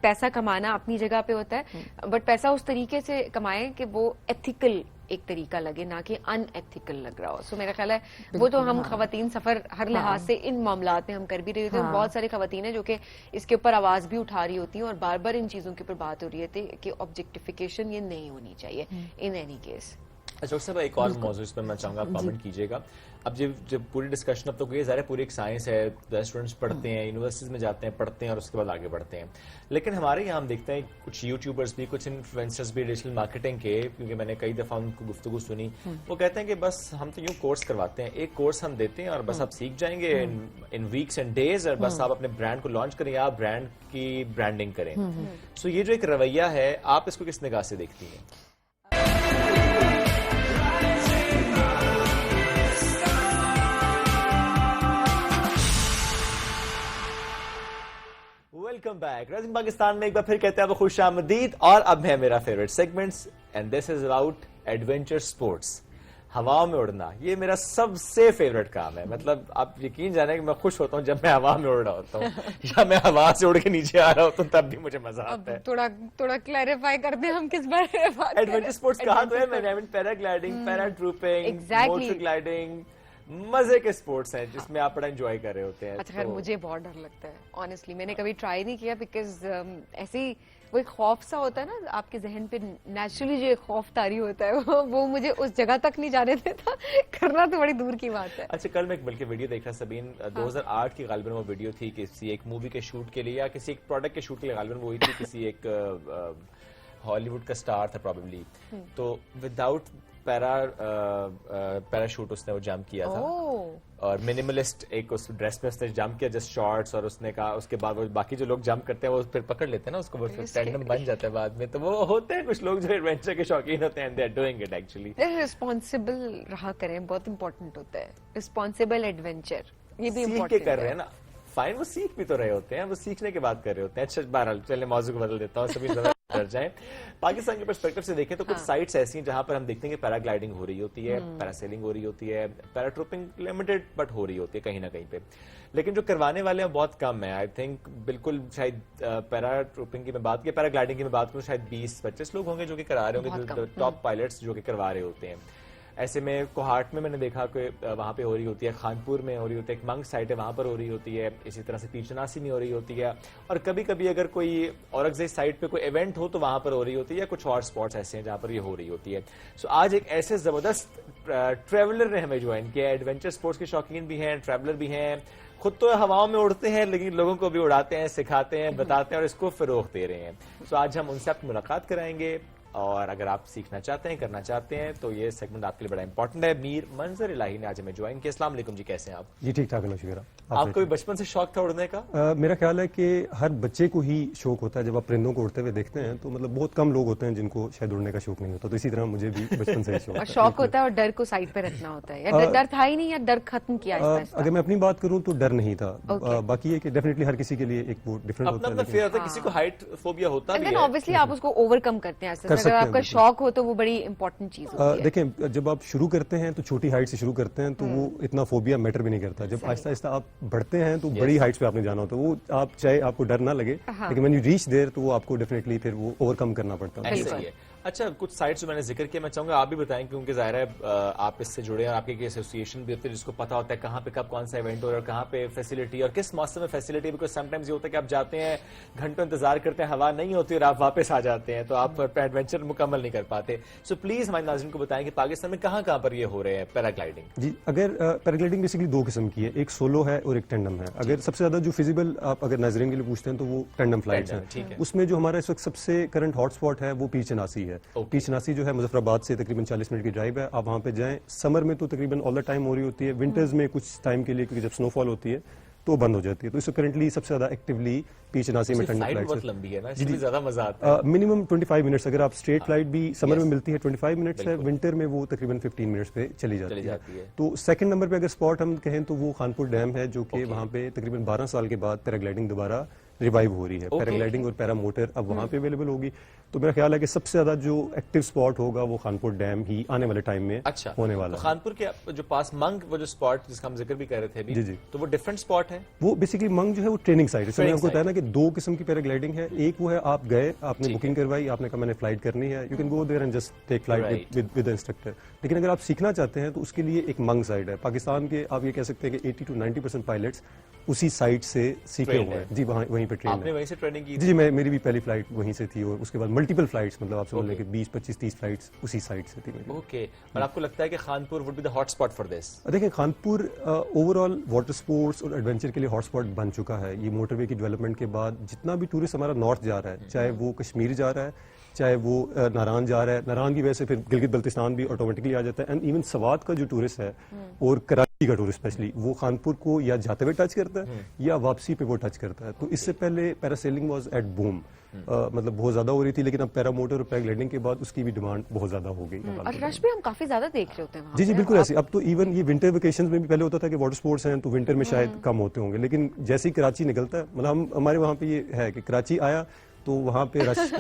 پیسہ کمانا اپنی جگہ پہ ہوتا ہے, بٹ پیسہ اس طریقے سے کمائیں کہ وہ ایتھیکل ایک طریقہ لگے, نہ کہ ان ایتھیکل لگ رہا ہو. سو میرا خیال ہے وہ تو ہم خواتین سفر ہر لحاظ سے ان معاملات میں ہم کر بھی رہے ہوتے ہیں. بہت ساری خواتین ہیں جو کہ اس کے اوپر آواز بھی اٹھا رہی ہوتی ہیں, اور بار بار ان چیزوں کے اوپر بات ہو رہی ہے کہ آبجیکٹیفیکیشن یہ نہیں ہونی چاہیے ان اینی کیس. اچھا ڈاکٹر صاحب, ایک اور موضوع اس پر میں چاہوں گا آپ کامنٹ کیجیے گا. اب جب پوری ڈسکشن اب تو یہ ظاہر ہے پوری ایک سائنس ہے, اسٹوڈنٹس پڑھتے ہیں, یونیورسٹیز میں جاتے ہیں, پڑھتے ہیں اور اس کے بعد آگے بڑھتے ہیں, لیکن ہمارے یہاں ہم دیکھتے ہیں کچھ یوٹیوبرز بھی, کچھ انفلوئنسرز بھی ڈیجیٹل مارکیٹنگ کے, کیونکہ میں نے کئی دفعہ ان کو گفتگو سنی, وہ کہتے ہیں کہ بس ہم تو یوں کورس کرواتے ہیں, ایک کورس ہم دیتے ہیں اور بس آپ سیکھ جائیں گے ان ویکس اینڈ ڈیز, اور بس آپ اپنے برانڈ کو لانچ کریں یا آپ برانڈ کی برانڈنگ کریں. سو یہ جو ایک رویہ ہے, آپ اس کو کس نگاہ سے دیکھتی ہیں؟ Welcome back. رائزنگ پاکستان میں ایک بار پھر کہتے ہیں آپ خوش آمدید, اور اب ہے میرا favourite segments, and this is about adventure sports. ہوا میں اڑنا یہ میرا سب سے فیوریٹ کام ہے. مطلب آپ یقین جانیں کہ میں خوش ہوتا ہوں جب میں ہوا میں اڑ رہا ہوتا ہوں, یا میں ہوا سے اڑ کے نیچے آ رہا ہوتا ہوں, تب بھی مجھے مزہ آتا ہے. تھوڑا کلیریفائی کر دیں ہم کس بارے میں بات. ایڈونچر سپورٹس کہا تو ہے میں نے, پیرا گلائڈنگ, پیرا ٹروپنگ, موٹر گلائڈنگ, مزے کے سپورٹس ہیں جس میں آپ بڑا انجوائے کر رہے ہوتے ہیں. اچھا خیر, مجھے بہت ڈر لگتا ہے آنیسٹلی, میں نے کبھی ٹرائی نہیں کیا, بیکاز ایسی وہ ایک خوف سا ہوتا ہے نا آپ کے ذہن پہ, نیچرلی جو ایک خوف طاری ہوتا ہے وہ مجھے اس جگہ تک نہیں جانے دیتا, کرنا تو بڑی دور کی بات ہے. اچھا, کل میں ایک بلکہ ویڈیو دیکھ رہا سبین, 2008 کی غالباً وہ ویڈیو تھی, کسی ایک مووی کے شوٹ کے لیے یا کسی ایک پروڈکٹ کے شوٹ کے لیے, غالباً وہی تھی, کسی ایک ہالی ووڈ کا سٹار تھا پروبیبلی, تو وداؤٹ पैराशूट उसने वो जंप किया था और मिनिमलिस्ट एक उस ड्रेस में उसने जंप किया, जस्ट शॉर्ट्स, और उसने कहा उसके बाद वो बाकी जो लोग जंप करते हैं वो फिर पकड़ लेते हैं ना उसको, वो टैंडम बन जाता है बाद में। तो वो होते हैं कुछ लोग जो एडवेंचर के शौकीन होते हैं, they are doing it actually. Responsible रहा करें, बहुत इंपॉर्टेंट होता है रिस्पॉन्सिबल एडवेंचर, ये भी सीख के इम्पोर्टेंट कर रहे हैं ना, फाइन, वो सीख भी तो रहे होते हैं, वो सीखने के बाद कर रहे होते हैं। अच्छा बहरहाल चलिए मौजू को बदल देता हूँ, सभी ज्यादा डर जाएं। पाकिस्तान के पर्सपेक्टिव से देखें तो कुछ साइट्स ऐसी हैं जहां पर हम देखते हैं कि पैराग्लाइडिंग हो रही होती है, पैरासेलिंग हो रही होती है, पैराट्रूपिंग लिमिटेड बट हो रही होती है कहीं ना कहीं पे, लेकिन जो करवाने वाले हैं बहुत कम है। आई थिंक बिल्कुल शायद पैराट्रूपिंग की मैं बात की, पैराग्लाइडिंग की मैं बात करूँ, शायद 20-25 लोग होंगे जो कि करा रहे होंगे, टॉप पायलट्स जो कि करवा रहे होते हैं। ऐसे में कोहाट में मैंने देखा कि वहाँ पे हो रही होती है, खानपुर में हो रही होती है, एक मंग साइट है वहाँ पर हो रही होती है, इसी तरह से पीरचनासी में हो रही होती है, और कभी कभी अगर कोई औरंगजेब साइट पे कोई इवेंट हो तो वहाँ पर हो रही होती है, या कुछ और स्पॉट्स ऐसे हैं जहाँ पर ये हो रही होती है। सो आज एक ऐसे जबरदस्त ट्रेवलर ने हमें ज्वाइन किया, एडवेंचर स्पोर्ट्स के शौकीन भी हैं, ट्रैवलर भी हैं, खुद तो हवाओं में उड़ते हैं लेकिन लोगों को भी उड़ाते हैं, सिखाते हैं, बताते हैं और इसको फरोग दे रहे हैं। सो आज हम उनसे आपकी मुलाकात कराएंगे, और अगर आप सीखना चाहते हैं, करना चाहते हैं तो ये सेगमेंट आपके लिए बड़ा इंपॉर्टेंट है। मीर मंजर इलाही ने आज हमें ज्वाइन किया। अस्सलाम वालेकुम जी, कैसे हैं आप? जी ठीक ठाक है, शुक्र। आपको भी बचपन से शौक था उड़ने का? मेरा ख्याल है कि हर बच्चे को ही शौक होता है, जब आप परिंदों को उड़ते हुए देखते हैं तो मतलब बहुत कम लोग होते हैं जिनको शायद उड़ने का शौक नहीं होता, तो इसी तरह मुझे भी बचपन से ही शौक और शौक होता है और डर को साइड पे रखना होता है, या डर था ही नहीं या डर खत्म किया? अगर मैं अपनी बात करूं तो डर नहीं था, बाकी ये कि डेफिनेटली हर किसी के लिए एक वो डिफरेंट होता है, किसी को हाइट फोबिया होता है, ऑब्वियसली आप उसको ओवरकम करते हैं, अगर आपका शौक हो तो वो बड़ी इंपॉर्टेंट चीज होती है। देखें जब आप शुरू करते हैं तो छोटी हाइट से शुरू करते हैं तो वो इतना फोबिया मैटर भी नहीं करता, जब आहिस्ता आहिस्ता आप बढ़ते हैं तो बड़ी हाइट्स पे आपने जाना होता है, वो आप चाहे आपको डर ना लगे लेकिन व्हेन यू रीच देयर तो वो आपको डेफिनेटली फिर वो ओवरकम करना पड़ता है। अच्छा, कुछ साइट्स जो मैंने जिक्र किया मैं चाहूंगा आप भी बताएं, क्योंकि जाहिर है आप इससे जुड़े हैं और आपके एसोसिएशन भी होती है जिसको पता होता है कहाँ पे कब कौन सा इवेंट हो रहा है और कहाँ पे फैसिलिटी और किस मौसम में फैसिलिटी, बिकॉज समटाइम्स ये होता है कि आप जाते हैं, घंटों इंतजार करते हैं, हवा नहीं होती और आप वापस आ जाते हैं तो आप एडवेंचर मुकम्मल नहीं कर पाते। सो प्लीज हमारे नाज़रीन को बताएं कि पाकिस्तान में कहाँ कहाँ पर ये हो रहे हैं पैराग्लाइडिंग? जी, अगर पैराग्लाइडिंग बेसिकली दो किस्म की है, एक सोलो है और एक टेंडम है। अगर सबसे ज्यादा जो फिजिबल आप अगर नाज़रीन के लिए पूछते हैं तो वो टेंडम फ्लाइट्स हैं। उसमें जो हमारा इस वक्त सबसे करंट हॉटस्पॉट है वो पीरचनासी है। पीरचनासी जो है मुजफ्फराबाद से तकरीबन 40 मिनट की ड्राइव है, आप वहाँ पे जाएं। समर में तो तकरीबन ऑल द टाइम हो रही होती है, विंटर्स में कुछ टाइम के लिए क्योंकि जब स्नोफॉल होती है तो बंद हो जाती है, तो इसको करंटली सबसे ज्यादा एक्टिवली पीरचनासी में ठंडी फ्लाइट बहुत लंबी है ना, इसलिए ज्यादा मजा आता है। मिनिमम 25 मिनट्स, अगर आप स्ट्रेट फ्लाइट भी समर में मिलती है 25 मिनट्स है, विंटर में वो तकरीबन 15 मिनट्स पे चली जाती है। तो सेकंड नंबर पे अगर स्पॉट हम कहें तो वो खानपुर डैम है, जो कि वहाँ पे तकरीबन 12 साल के बाद पैराग्लाइडिंग दोबारा रिवाइव हो रही है। पैराग्लाइडिंग और पैरा मोटर अब वहाँ पे अवेलेबल होगी, तो मेरा ख्याल है कि सबसे ज्यादा जो एक्टिव स्पॉट होगा वो खानपुर डैम ही आने वाले टाइम में होने वाला है। खानपुर के जो पास मंग वो जो स्पॉट जिसका हम जिक्र भी कर रहे थे अभी, तो वो डिफरेंट स्पॉट है। वो बेसिकली मंग जो है वो ट्रेनिंग साइट है। इसमें हमको बताया ना कि दो किस्म की पैराग्लाइडिंग है, एक वो है आप गए, आपने बुकिंग करवाई, आपने कहा मैंने फ्लाइट करनी है, you can go there and just take flight with the instructor. लेकिन अगर आप सीखना चाहते हैं तो उसके लिए एक मंग साइट है। पाकिस्तान के आप ये कह सकते हैं कि 80 to 90% पायलट्स उसी साइट से सीखे हुए हैं। जी, वहीं पे ट्रेन आपने वहीं से ट्रेनिंग की? जी, मेरी भी पहली फ्लाइट वहीं से थी और उसके बाद मल्टीपल फ्लाइट्स, मतलब आप समझ लें कि 20, 25, 30 फ्लाइट्स उसी साइट से थी मेरी। ओके, और आपको लगता है कि Khanpur would be the hotspot for this? देखिए, खानपुर ओवरऑल वाटर स्पोर्ट्स और एडवेंचर के लिए हॉटस्पॉट बन चुका है। ये मोटरवे की डेवलपमेंट के बाद जितना भी टूरिस्ट हमारा नॉर्थ जा रहा है, चाहे वो कश्मीर जा रहा है, चाहे वो नारायण जा रहा है, नारायण की वजह से फिर गिलगित बल्तिस्तान भी ऑटोमेटिकली आ जाता है, एंड इवन सवात का जो टूरिस्ट है और कराची का टूरिस्ट स्पेशली, वो खानपुर को या जाते हुए टच करता है या वापसी पे वो टच करता है। तो इससे पहले पैरासेलिंग वाज एट बूम, मतलब बहुत ज्यादा हो रही थी, लेकिन अब पैरामोटर और पैराग्लाइडिंग के बाद उसकी भी डिमांड बहुत ज्यादा हो गई। और रश भी हम काफी ज्यादा देख रहे होते हैं। जी बिल्कुल ऐसे। अब तो इवन ये विंटर वेकेशंस में भी पहले होता था कि वाटर स्पोर्ट्स हैं तो विंटर में शायद कम होते होंगे, लेकिन जैसे ही कराची निकलता है, मतलब हमारे वहाँ पे ये है कि कराची आया तो वहाँ पे रश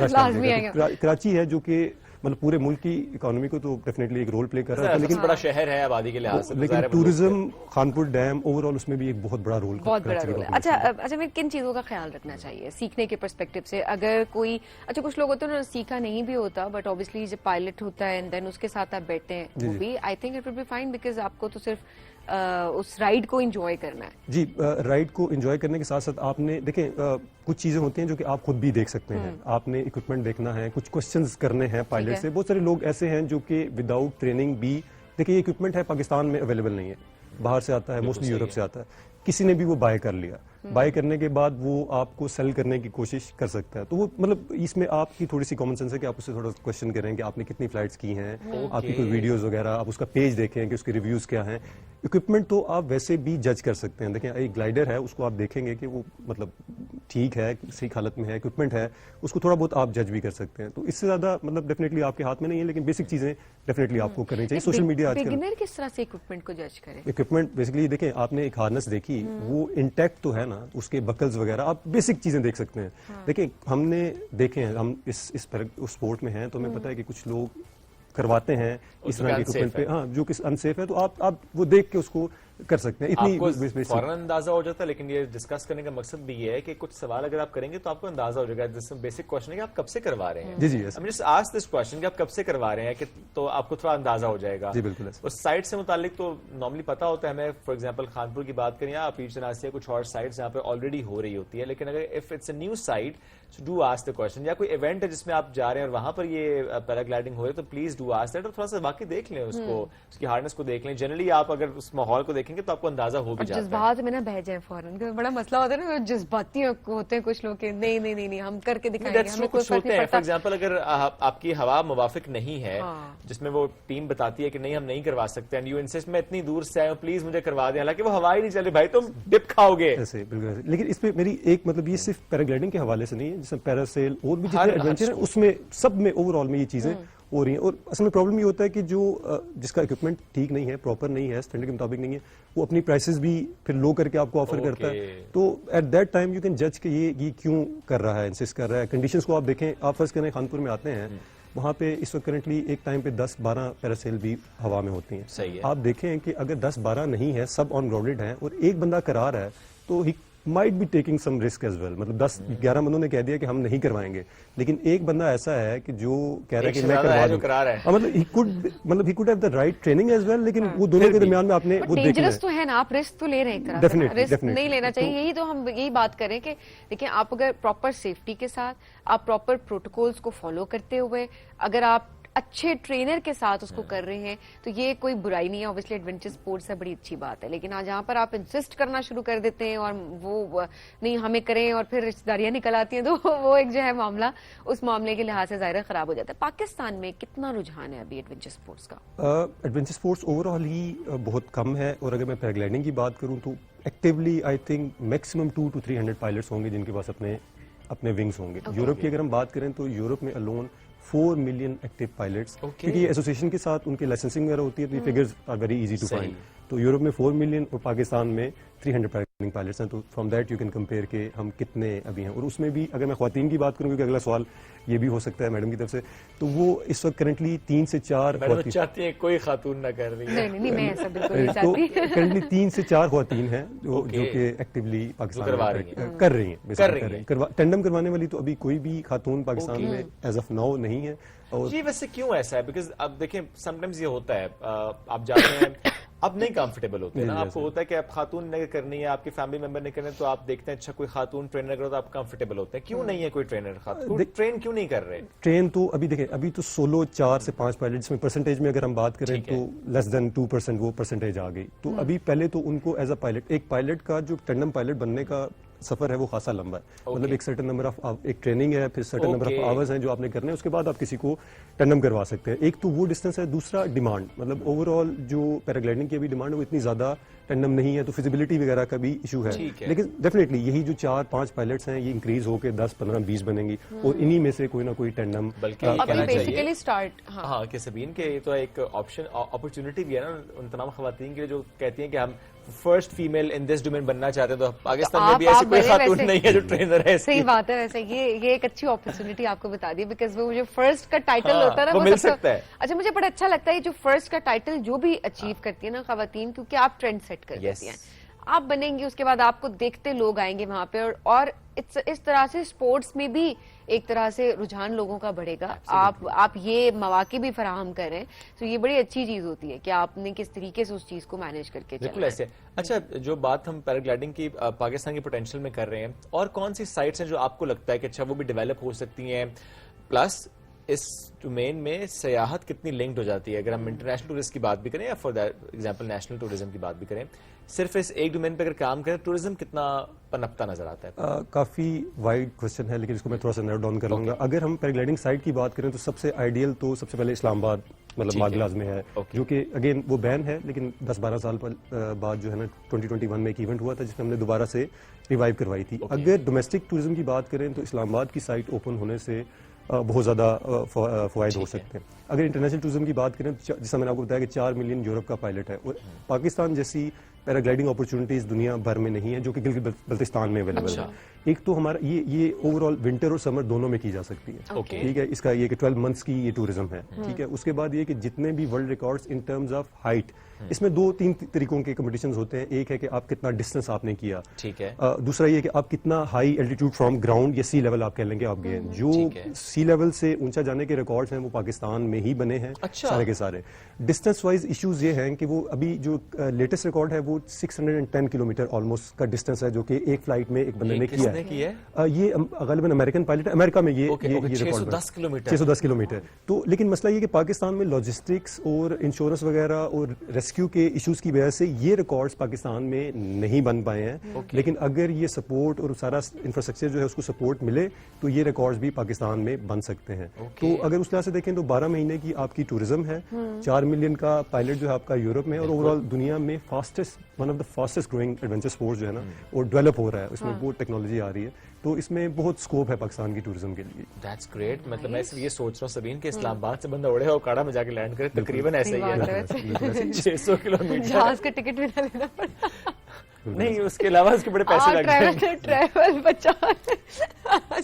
कराची है जो कि मतलब पूरे मुल्क की इकोनॉमी को तो डेफिनेटली एक रोल प्ले कर रहा है, लेकिन बड़ा शहर है आबादी के लिहाज से, लेकिन टूरिज्म खानपुर डैम ओवरऑल उसमें भी एक बहुत बड़ा रोल है। अच्छा, मैं किन चीजों का ख्याल रखना चाहिए सीखने के पर्सपेक्टिव से? अगर कोई कुछ लोग होते हैं ना, सीखा नहीं भी होता बट ऑब्वियसली जब पायलट होता है एंड देन उसके साथ आप बैठते हैं, वो भी I think it will be fine, because आपको तो सिर्फ उस राइड को एंजॉय करना है। जी, राइड को एंजॉय करने के साथ साथ आपने देखें कुछ चीजें होती हैं जो कि आप खुद भी देख सकते हैं। आपने इक्विपमेंट देखना है, कुछ क्वेश्चंस करने हैं पायलट से। बहुत सारे लोग ऐसे हैं जो कि विदाउट ट्रेनिंग भी, देखिए ये इक्विपमेंट है पाकिस्तान में अवेलेबल नहीं है, बाहर से आता है, मोस्टली यूरोप से आता है, किसी ने भी वो बाय कर लिया, बाय करने के बाद वो आपको सेल करने की कोशिश कर सकता है। तो वो मतलब इसमें आपकी थोड़ी सी कॉमन सेंस है कि आप उससे थोड़ा क्वेश्चन करें कि आपने कितनी फ्लाइट्स की हैं, आपकी कोई वीडियोस वगैरह, आप उसका पेज देखें कि उसके रिव्यूज क्या हैं। इक्विपमेंट तो आप वैसे भी जज कर सकते हैं। देखें, एक ग्लाइडर है, उसको आप देखेंगे कि वो मतलब ठीक है, सही हालत में है, इक्विपमेंट है, उसको थोड़ा बहुत आप जज भी कर सकते हैं। तो इससे ज्यादा मतलब डेफिनेटली आपके हाथ में नहीं है, लेकिन बेसिक चीजें डेफिनेटली आपको करनी चाहिए। सोशल मीडिया आजकल बिगिनर किस तरह से इक्विपमेंट को जज करें? इक्विपमेंट बेसिकली देखें, आपने एक हार्नेस देखी, वो इंटैक्ट तो है ना, उसके बकल्स वगैरह आप बेसिक चीजें देख सकते हैं। देखिए, हमने देखे हैं, हम इस स्पोर्ट में हैं, तो हमें पता है कि कुछ लोग करवाते हैं इस तरह के इक्विपमेंट पे, हाँ, जो कि अनसेफ है, तो आप वो देख के उसको कर सकते हैं। आपको फौरन अंदाजा हो जाता है, लेकिन ये डिस्कस करने का मकसद भी ये है कि कुछ सवाल अगर आप करेंगे तो आपको अंदाजा हो जाएगा। जिसमें बेसिक क्वेश्चन है कि आप कब से करवा रहे हैं। जी जी, जस्ट आस्क दिस क्वेश्चन कि आप कब से करवा रहे हैं, कि तो आपको थोड़ा अंदाजा हो जाएगा। जी बिल्कुल। उस साइट से मुतालिक तो नॉर्मली पता होता है हमें। फॉर एग्जांपल खानपुर की बात करें या पीर चनासिया, कुछ और साइट्स यहाँ पे ऑलरेडी हो रही होती है, लेकिन अगर if it's a new site, do ask the question. या कोई इवेंट है जिसमें आप जा रहे हैं और वहां पर ये पैराग्लाइडिंग हो रही है, तो प्लीज डू आस्क दैट, और थोड़ा सा वाकई देख लें उसको, उसकी हार्डनेस को देख लें। जनरली आप अगर उस माहौल को देखेंगे तो आपको अंदाजा हो भी जाता है। जज्बात में ना बह जाए फौरन, क्योंकि बड़ा मसला होता है ना, जज्बाती होते हैं कुछ लोग के, नहीं नहीं नहीं नहीं हम करके दिखाएंगे, हमें कोई फर्क नहीं पड़ता। फॉर एग्जांपल अगर आपकी हवा मुवाफिक नहीं है, जिसमें वो टीम बताती है कि नहीं हम नहीं करवा सकते, एंड यू इंसिस्ट मैं इतनी दूर से आया हूं, प्लीज मुझे करवा दें, हालांकि वो हवा ही नहीं चले, भाई तुम डिप खाओगे। ऐसे बिल्कुल ऐसे। लेकिन इस पे मेरी एक मतलब, ये सिर्फ पैराग्लाइडिंग के हवाले से नहीं है, जैसे पैरासेल और भी जितने एडवेंचर है, उसमें सब में ओवरऑल में ये चीजें हो रही हैं। और असल में प्रॉब्लम ये होता है कि जो जिसका इक्विपमेंट ठीक नहीं है, प्रॉपर नहीं है, स्टैंडर्ड के मुताबिक नहीं है, वो अपनी प्राइसेस भी फिर लो करके आपको ऑफर करता है। तो at that time you can जज कि ये क्यों कर रहा है, इंसिस्ट कर रहा है। कंडीशंस को आप देखें, आप फर्स्ट करें खानपुर में आते हैं, वहाँ पे इस वक्त करंटली एक टाइम पे 10-12 पैरासेल भी हवा में होती हैं। सही है। आप देखें कि अगर 10-12 नहीं है, सब ऑन ग्राउंडेड हैं, और एक बंदा करा रहा है, तो he might be taking some risk as well. मतलब 10-11 बंदों ने कह दिया कि हम नहीं करवाएंगे, लेकिन एक बंदा ऐसा है कि जो कह रहा है कि मैं करवा दूं। मतलब he could have the right training as well, लेकिन वो दोनों के दरमियान में आपने वो देखना डेंजरस तो है ना, आप रिस्क तो ले रहे हैं एक तरह से, रिस्क नहीं लेना चाहिए। यही तो हम यही बात करें कि देखिए, आप अगर प्रॉपर सेफ्टी के साथ, आप प्रॉपर प्रोटोकॉल्स को फॉलो करते हुए, अगर आप अच्छे ट्रेनर के साथ उसको कर रहे हैं, तो ये कोई बुराई नहीं है। ऑब्वियसली एडवेंचर स्पोर्ट्स है, बड़ी अच्छी बात है, लेकिन आज जहाँ पर आप इंसिस्ट करना शुरू कर देते हैं और वो नहीं हमें करें और फिर रिश्तेदारियां निकल आती हैं, तो वो एक जो है मामला, उस मामले के लिहाज से ज़ाहिर खराब हो जाता है। पाकिस्तान में कितना रुझान है अभी एडवेंचर स्पोर्ट्स का? एडवेंचर स्पोर्ट्स ओवरऑल ही बहुत कम है। और अगर मैं पैराग्लाइडिंग की बात करूँ तो actively I think maximum 200 to 300 pilots होंगे जिनके पास अपने विंग्स होंगे। यूरोप की अगर हम बात करें तो यूरोप में अलोन 4 मिलियन एक्टिव पायलट्स, क्योंकि ये एसोसिएशन के साथ उनकी लाइसेंसिंग वगैरह होती है, तो ये figures are very easy to find. तो यूरोप में 4 मिलियन और पाकिस्तान में 300 पैराग्लाइडिंग पायलट्स हैं। तो from that you can compare के हम कितने अभी हैं। और उसमें भी अगर मैं ख्वातीन की बात करूँ, क्योंकि अगला सवाल ये भी हो सकता है मैडम की तरफ से, तो वो इस वक्त करंटली 3 से 4 चाहती है कोई खातून ना कर रही है। नहीं, मैं ऐसा बिल्कुल नहीं चाहती। तो करंटली 3 से 4 ख्वातीन हैं जो कि एक्टिवली पाकिस्तान में कर रही हैं। टेंडम करवाने वाली तो अभी कोई भी खातून पाकिस्तान में एज ऑफ नाउ नहीं है। और जी वैसे क्यों ऐसा है? बिकॉज अब देखें, समटाइम्स ये होता है, आप जाते हैं, अब नहीं कंफर्टेबल होते ना, आपको होता है कि आप खातून ने करनी है, आपकी फैमिली मेंबर ने करनी है, तो आप देखते हैं अच्छा कोई खातून ट्रेनर करो तो आप कंफर्टेबल होते हैं। क्यों नहीं है कोई ट्रेनर खातून? ट्रेन क्यों नहीं कर रहे? ट्रेन तो अभी देखें, अभी तो सोलो 4 से 5 पायलट, जिसमें परसेंटेज में अगर हम बात करें तो लेस देन 2% वो परसेंटेज आ गई। तो अभी पहले तो उनको एज अ पायलट, एक पायलट का जो टेंडम पायलट बनने का सफर है वो खासा लंबा है। मतलब एक सर्टेन नंबर ऑफ एक ट्रेनिंग है, फिर सर्टेन नंबर ऑफ आवर्स हैं जो आपने करने हैं, उसके बाद आप किसी को टेंडम करवा सकते हैं। एक तो वो डिस्टेंस है, दूसरा डिमांड, मतलब ओवरऑल जो पैराग्लाइडिंग की अभी डिमांड है वो इतनी ज्यादा टेंडम नहीं है, तो फिजिबिलिटी वगैरह का भी इशू है। लेकिन डेफिनेटली यही जो 4-5 पायलट्स हैं, ये इंक्रीज होकर 10, 15, 20 बनेंगी, और इन्हीं में से कोई ना कोई टेंडम बेसिकली स्टार्ट। हाँ कि सबीन के ये तो एक ऑप्शन अपॉर्चुनिटी भी है ना उन तमाम खवातीन के लिए जो कहती हैं कि हम first female in this domain बनना चाहते हैं। तो पाकिस्तान में भी ऐसी कोई खातून नहीं है जो ट्रेनर है। सही बात है। वैसे ये एक अच्छी अपॉर्चुनिटी आपको बता दी, बिकॉज वो जो फर्स्ट का टाइटल होता है ना, वो मिल सकता है। अच्छा, मुझे बड़ा अच्छा लगता है जो फर्स्ट का टाइटल जो भी अचीव करती है ना खवातीन, क्योंकि आप ट्रेंड सेट कर देती हैं, आप बनेंगी, उसके बाद आपको देखते लोग आएंगे वहां पे, और इस तरह से स्पोर्ट्स में भी एक तरह से रुझान लोगों का बढ़ेगा। आप ये मौके भी फराहम करें, तो ये बड़ी अच्छी चीज होती है कि आपने किस तरीके से उस चीज को मैनेज करके बिल्कुल ऐसे। अच्छा, जो बात हम पैराग्लाइडिंग की पाकिस्तान की पोटेंशियल में कर रहे हैं, और कौन सी साइट्स हैं जो आपको लगता है कि अच्छा वो भी डेवलप हो सकती हैं? प्लस اس ڈومین میں سیاحت کتنی لنکڈ ہو جاتی ہے؟ اگر ہم انٹرنیشنل ٹورزم کی بات بھی کریں یا فار ایگزامپل نیشنل ٹورزم کی بات بھی کریں, صرف اس ایک ڈومین پہ اگر کام کریں ٹورزم کتنا پنپتا نظر آتا ہے؟ کافی وائڈ کوشچن ہے, لیکن اس کو میں تھوڑا سا نیرو ڈاؤن کر لوں گا. اگر ہم پیراگلائڈنگ سائٹ کی بات کریں تو سب سے آئیڈیل تو سب سے پہلے اسلام آباد مطلب ماگلاز میں ہے, جو کہ اگین وہ بین ہے, لیکن 10-12 سال بعد جو ہے نا 2021 میں ایک ایونٹ ہوا تھا جس میں ہم نے دوبارہ سے ریوائیو کروائی تھی. اگر ڈومیسٹک ٹورزم کی بات کریں تو اسلام آباد کی سائٹ اوپن ہونے سے بہت زیادہ فوائد ہو سکتے ہیں. اگر انٹرنیشنل ٹورزم کی بات کریں تو جیسا میں نے آپ کو بتایا کہ 4 ملین یورپ کا پائلٹ ہے, اور پاکستان جیسی پیراگلائڈنگ اپرچونٹیز دنیا بھر میں نہیں ہے جو کہ گلگت بلتستان میں اویلیبل ہے. ایک تو ہمارا یہ اوور آل ونٹر اور سمر دونوں میں کی جا سکتی ہے, ٹھیک ہے. اس کا یہ کہ 12 منتھس کی یہ ٹورزم ہے, ٹھیک ہے. اس کے بعد یہ کہ جتنے بھی world records in terms of height, اس میں 2-3 طریقوں کے کمپٹیشنز ہوتے ہیں. ایک ہے کہ آپ کتنا ڈسٹینس آپ نے کیا, ٹھیک ہے. دوسرا یہ کہ آپ کتنا ہائی الٹیٹیوڈ فرام گراؤنڈ یا سی لیول آپ کہہ لیں گے آپ گئے. جو سی لیول سے اونچا جانے کے ریکارڈز ہیں وہ پاکستان میں ہی بنے ہیں سارے کے سارے. ڈسٹینس وائز ایشوز یہ ہیں کہ وہ ابھی جو لیٹسٹ ریکارڈ ہے وہ 610 کلومیٹر آلموسٹ کا ڈسٹینس ہے, جو کہ ایک فلائٹ میں ایک بندے نے کیا ہے. یہ غالباً امریکن پائلٹ ہے, امریکہ میں یہ ریکارڈ 610 کلومیٹر. تو لیکن مسئلہ یہ کہ پاکستان میں لاجسٹکس اور انشورنس وغیرہ اور ریسکیو کے ایشوز کی وجہ سے یہ ریکارڈز پاکستان میں نہیں بن پائے ہیں. لیکن اگر یہ سپورٹ اور سارا انفراسٹرکچر جو ہے اس کو سپورٹ ملے تو یہ ریکارڈز بھی پاکستان میں بن سکتے ہیں. تو اگر اس لحاظ سے دیکھیں تو 12 مہینے کی آپ کی ٹورزم ہے, 4 ملین کا پائلٹ جو ہے آپ کا یورپ میں, اور اوور آل دنیا میں one of the fastest growing adventure sports جو ہے نا وہ ڈیولپ ہو رہا ہے, اس میں بہت ٹیکنالوجی آ رہی ہے. تو اس میں بہت اسکوپ ہے پاکستان کی ٹورزم کے لیے. That's great. مطلب میں صرف یہ سوچ رہا ہوں سبین کہ اسلام آباد سے بندہ اڑے اور کاڑا میں جا کے لینڈ کرے, تقریباً ایسا ہی ہے 600 کلومیٹر. جہاز کا ٹکٹ بھی نہ لینا پڑا. نہیں, اس کے علاوہ اس کے بڑے پیسے لگ گئے. ٹریول بچا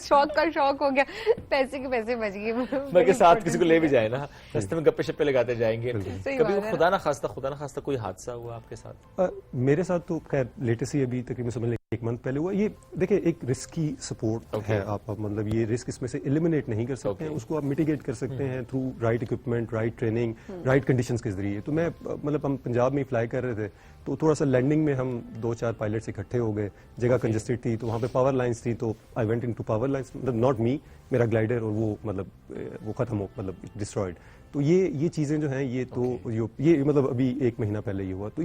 شوق کا شوق ہو گیا, پیسے کے پیسے بچ گئے. بلکہ ساتھ کسی کو لے بھی جائے نا, راستے میں گپے شپے لگاتے جائیں گے. کبھی خدا نہ خواستہ کوئی حادثہ ہوا آپ کے ساتھ؟ میرے ساتھ تو خیر لیٹسٹ ہی ابھی تقریباً سمجھ لیں 1 منتھ پہلے ہوا. یہ دیکھیں ایک رسک کی سپورٹ ہے, آپ مطلب یہ رسک اس میں سے ایلیمنیٹ نہیں کر سکتے ہیں, اس کو آپ میٹیگیٹ کر سکتے ہیں through right equipment, right training, right conditions کے ذریعے. تو میں مطلب ہم پنجاب میں فلائی کر رہے تھے تو تھوڑا سا لینڈنگ میں ہم 2-4 پائلٹس اکٹھے ہو گئے, جگہ کنجسٹڈ تھی تو وہاں پہ پاور لائنس تھی, تو I went into power lines, مطلب ناٹ می, میرا گلائڈر, اور وہ مطلب وہ ختم ہو, مطلب ڈسٹرائڈ. تو یہ چیزیں جو ہیں یہ تو یہ مطلب ابھی 1 مہینہ پہلے یہ ہوا. تو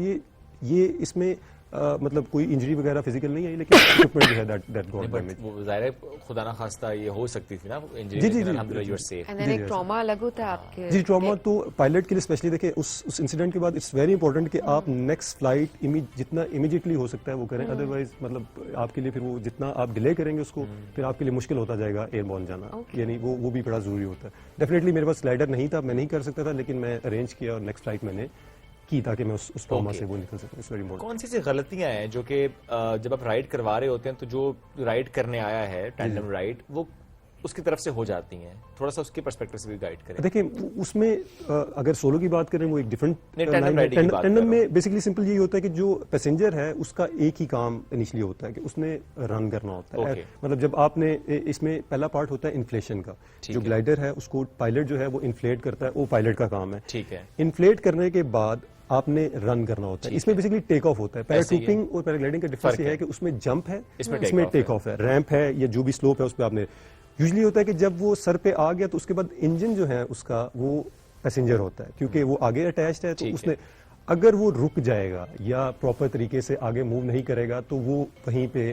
یہ اس میں مطلب کوئی انجری وغیرہ فزیکل نہیں ہے, لیکن اکوپمنٹ جو ہے دیٹ گاٹ ڈیمیج. وہ ظاہر ہے خدا نہ خواستہ یہ ہو سکتی تھی نا انجری, جی الحمدللہ یو آر سیف. اینڈ ایک ٹراما الگ ہوتا ہے آپ کے. جی ٹراما تو پائلٹ کے لیے اسپیشلی دیکھیں اس انسیڈنٹ کے بعد اٹس ویری امپورٹنٹ کہ آپ نیکسٹ فلائٹ جتنا امیڈیٹلی ہو سکتا ہے وہ کریں, ادروائز مطلب آپ کے لیے پھر وہ جتنا آپ ڈیلے کریں گے اس کو پھر آپ کے لیے مشکل ہوتا جائے گا ایئر بورن جانا. یعنی وہ بھی بڑا ضروری ہوتا ہے. ڈیفینیٹلی میرے پاس گلائڈر نہیں تھا, میں نہیں کر سکتا تھا, لیکن میں ارینج کیا اور نیکسٹ فلائٹ میں نے کی تاکہ میں اس ٹراما سے وہ نکل سکوں. کون سی غلطیاں ہیں جو کہ جب آپ رائڈ کروا رہے ہوتے ہیں تو جو رائڈ کرنے آیا ہے ٹینڈم رائڈ وہ اس کی طرف سے ہو جاتی ہیں, تھوڑا سا اس کے پرسپیکٹو سے بھی گائیڈ کریں. دیکھیں اس میں اگر سولو کی بات کریں وہ ایک ڈفرنٹ ٹینڈم میں بیسیکلی سمپل یہی ہوتا ہے کہ جو پیسنجر ہے اس کا ایک ہی کام انیشلی ہوتا ہے کہ اس نے رن کرنا ہوتا ہے. مطلب جب آپ نے اس میں پہلا پارٹ ہوتا ہے انفلیشن کا, جو گلائڈر ہے اس کو پائلٹ جو ہے وہ انفلیٹ کرتا ہے, وہ پائلٹ کا کام ہے. ٹھیک ہے. انفلیٹ کرنے کے بعد آپ نے رن کرنا ہوتا ہے. اس میں بیسیکلی ٹیک آف ہوتا ہے. پیراٹروپنگ اور پیراگلائڈنگ کا ڈفرنس یہ ہے کہ اس میں جمپ ہے, اس میں ٹیک آف ہے, ریمپ ہے یا جو بھی سلوپ ہے اس پہ آپ نے یوزلی ہوتا ہے کہ جب وہ سر پہ آ گیا تو اس کے بعد انجن جو ہے اس کا وہ پیسنجر ہوتا ہے, کیونکہ وہ آگے اٹیچڈ ہے. تو اس نے اگر وہ رک جائے گا یا پراپر طریقے سے آگے موو نہیں کرے گا تو وہ وہیں پہ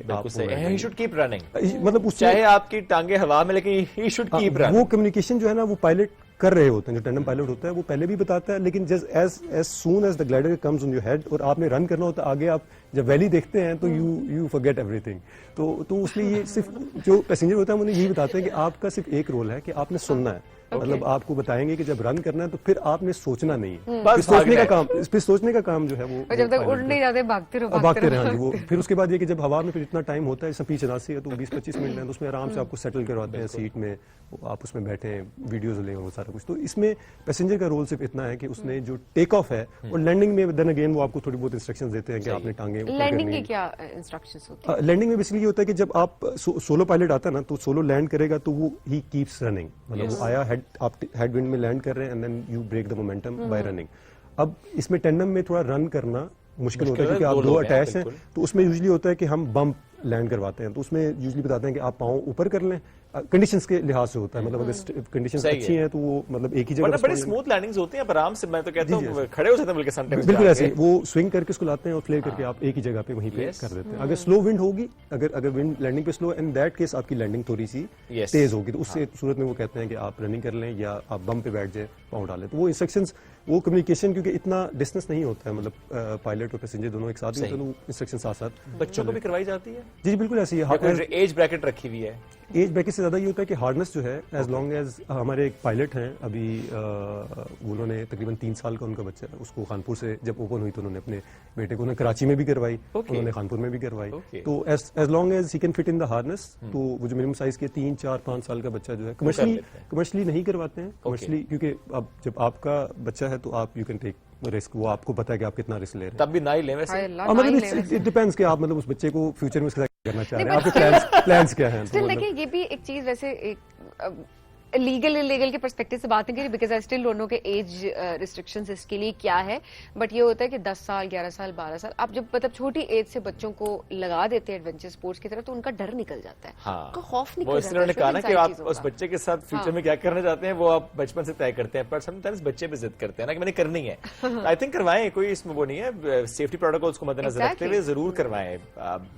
ہی شوڈ کیپ رننگ, مطلب چاہے آپ کی ٹانگیں ہوا میں, لیکن ہی شوڈ کیپ رننگ. وہ کمیونیکیشن جو ہے نا وہ پائلٹ کر رہے ہوتے ہیں, جو ٹینڈم پائلٹ ہوتا ہے وہ پہلے بھی بتاتا ہے, لیکن as soon as the glider comes on your head اور آپ نے رن کرنا ہوتا ہے آگے, آپ جب ویلی دیکھتے ہیں تو یو فارگیٹ ایوری تھنگ. تو اس لیے یہ صرف جو پیسنجر ہوتا ہے انہیں یہی بتاتے ہیں کہ آپ کا صرف ایک رول ہے کہ آپ نے سننا ہے. مطلب آپ کو بتائیں گے کہ جب رن کرنا ہے تو پھر آپ نے سوچنا نہیں ہے, پھر سوچنے کا کام جو ہے وہ جب تک اڑ نہیں جاتے بھاگتے رہے. وہ پھر اس کے بعد یہ کہ جب ہوا میں پھر اتنا ٹائم ہوتا ہے, جیسے پیچھے چلاسی ہے تو 20-25 منٹ ہے, تو اس میں آرام سے آپ کو سیٹل کرواتے ہیں سیٹ میں, آپ اس میں بیٹھے ویڈیوز لیں وہ سارا کچھ. تو اس میں پیسنجر کا رول صرف اتنا ہے کہ اس نے جو ٹیک آف ہے اور لینڈنگ میں دین اگین وہ آپ کو تھوڑی بہت انسٹرکشنز دیتے ہیں کہ آپ نے ٹانگیں لینڈنگ کی کیا انسٹرکشنز ہوتی ہیں. لینڈنگ میں بیسیکلی یہ ہوتا ہے کہ جب آپ سولو پائلٹ آتا ہے نا تو سولو لینڈ کرے گا تو وہ ہی کیپس رننگ, مطلب وہ آیا آپ ہیڈ ونڈ میں لینڈ کر رہے ہیں and then you break the momentum by running. اب اس میں ٹینڈم میں تھوڑا رن کرنا مشکل ہوتا ہے کیونکہ آپ 2 اٹیچ ہیں, تو اس میں یوزلی ہوتا ہے کہ ہم بمپ लैंड करवाते हैं तो उसमें यूजली बताते हैं कि आप पाँव ऊपर कर लें, कंडीशंस के लिहाज से होता है, मतलब अगर कंडीशंस अच्छी हैं तो वो मतलब एक ही जगह बड़ी स्मूथ लैंडिंग्स होती हैं, आराम से, मैं तो कहता हूँ खड़े हो जाते हैं बल्कि समटाइम्स। बिल्कुल ऐसे वो स्विंग करके उसको लाते हैं और फ्लेयर करके आप एक ही जगह पे वहीं पे कर देते हैं। अगर स्लो विंड होगी, अगर विंड लैंडिंग पे स्लो, इन दैट केस आपकी लैंडिंग थोड़ी सी तेज होगी, तो उससे सूरत में वो कहते हैं कि आप रनिंग कर लें या आप बम पे बैठ जाए, पाँव डालें। तो वो इंस्ट्रक्शंस, वो कम्युनिकेशन क्योंकि इतना डिस्टेंस नहीं होता है, मतलब पायलट और पैसेंजर दोनों एक साथ ही होते हैं, तो इंस्ट्रक्शन साथ साथ बच्चों को भी करवाई जाती है? जी बिल्कुल ऐसी है। एज ब्रैकेट रखी हुई है? एज ब्रैकेट से ज्यादा ये होता है कि हार्डनेस जो है, एज लॉन्ग एज हमारे एक पायलट हैं अभी, उन्होंने तकरीबन 3 साल का उनका बच्चा है, उसको कानपुर से जब ओपन हुई तो उन्होंने अपने बेटे को उन्होंने कराची में भी करवाई, उन्होंने कानपुर में भी करवाई। तो as long as he can fit in the harness, तो वो जो मिनिमम साइज के 3, 4, 5 साल का बच्चा जो है, कमर्शियली नहीं करवाते हैं, कमर्शियली क्योंकि अब जब आपका बच्चा है तो आप यू कैन टेक रिस्क, वो आपको पता है कि आप कितना रिस्क ले रहे हैं, तब भी ना ही लें वैसे। मतलब इट डिपेंड्स कि आप मतलब उस बच्चे को फ्यूचर में उसके साथ करना चाह रहे हैं, आपके प्लान्स क्या हैं। स्टिल देखिए ये भी एक चीज वैसे एक लीगल इलीगल के पर्सपेक्टिव से बात नहीं करी, because I still don't know कि एज रिस्ट्रिक्शंस इसके लिए क्या है, बट ये होता है कि 10 साल 11 साल 12 साल आप जब मतलब छोटी एज से बच्चों को लगा देते हैं एडवेंचर स्पोर्ट्स की तरफ, तो उनका डर निकल जाता है, उनका खौफ निकल जाता है। उन्होंने कहा ना कि आप उस बच्चे के साथ फ्यूचर में क्या करना चाहते हैं वो आप बचपन से तय करते हैं, पर समटाइम्स बच्चे भी जिद करते हैं ना कि मैंने करनी है। आई थिंक करवाएं, कोई इसमें वो नहीं है, सेफ्टी प्रोटोकॉल्स को मद्देनजर रखते हुए जरूर करवाएं।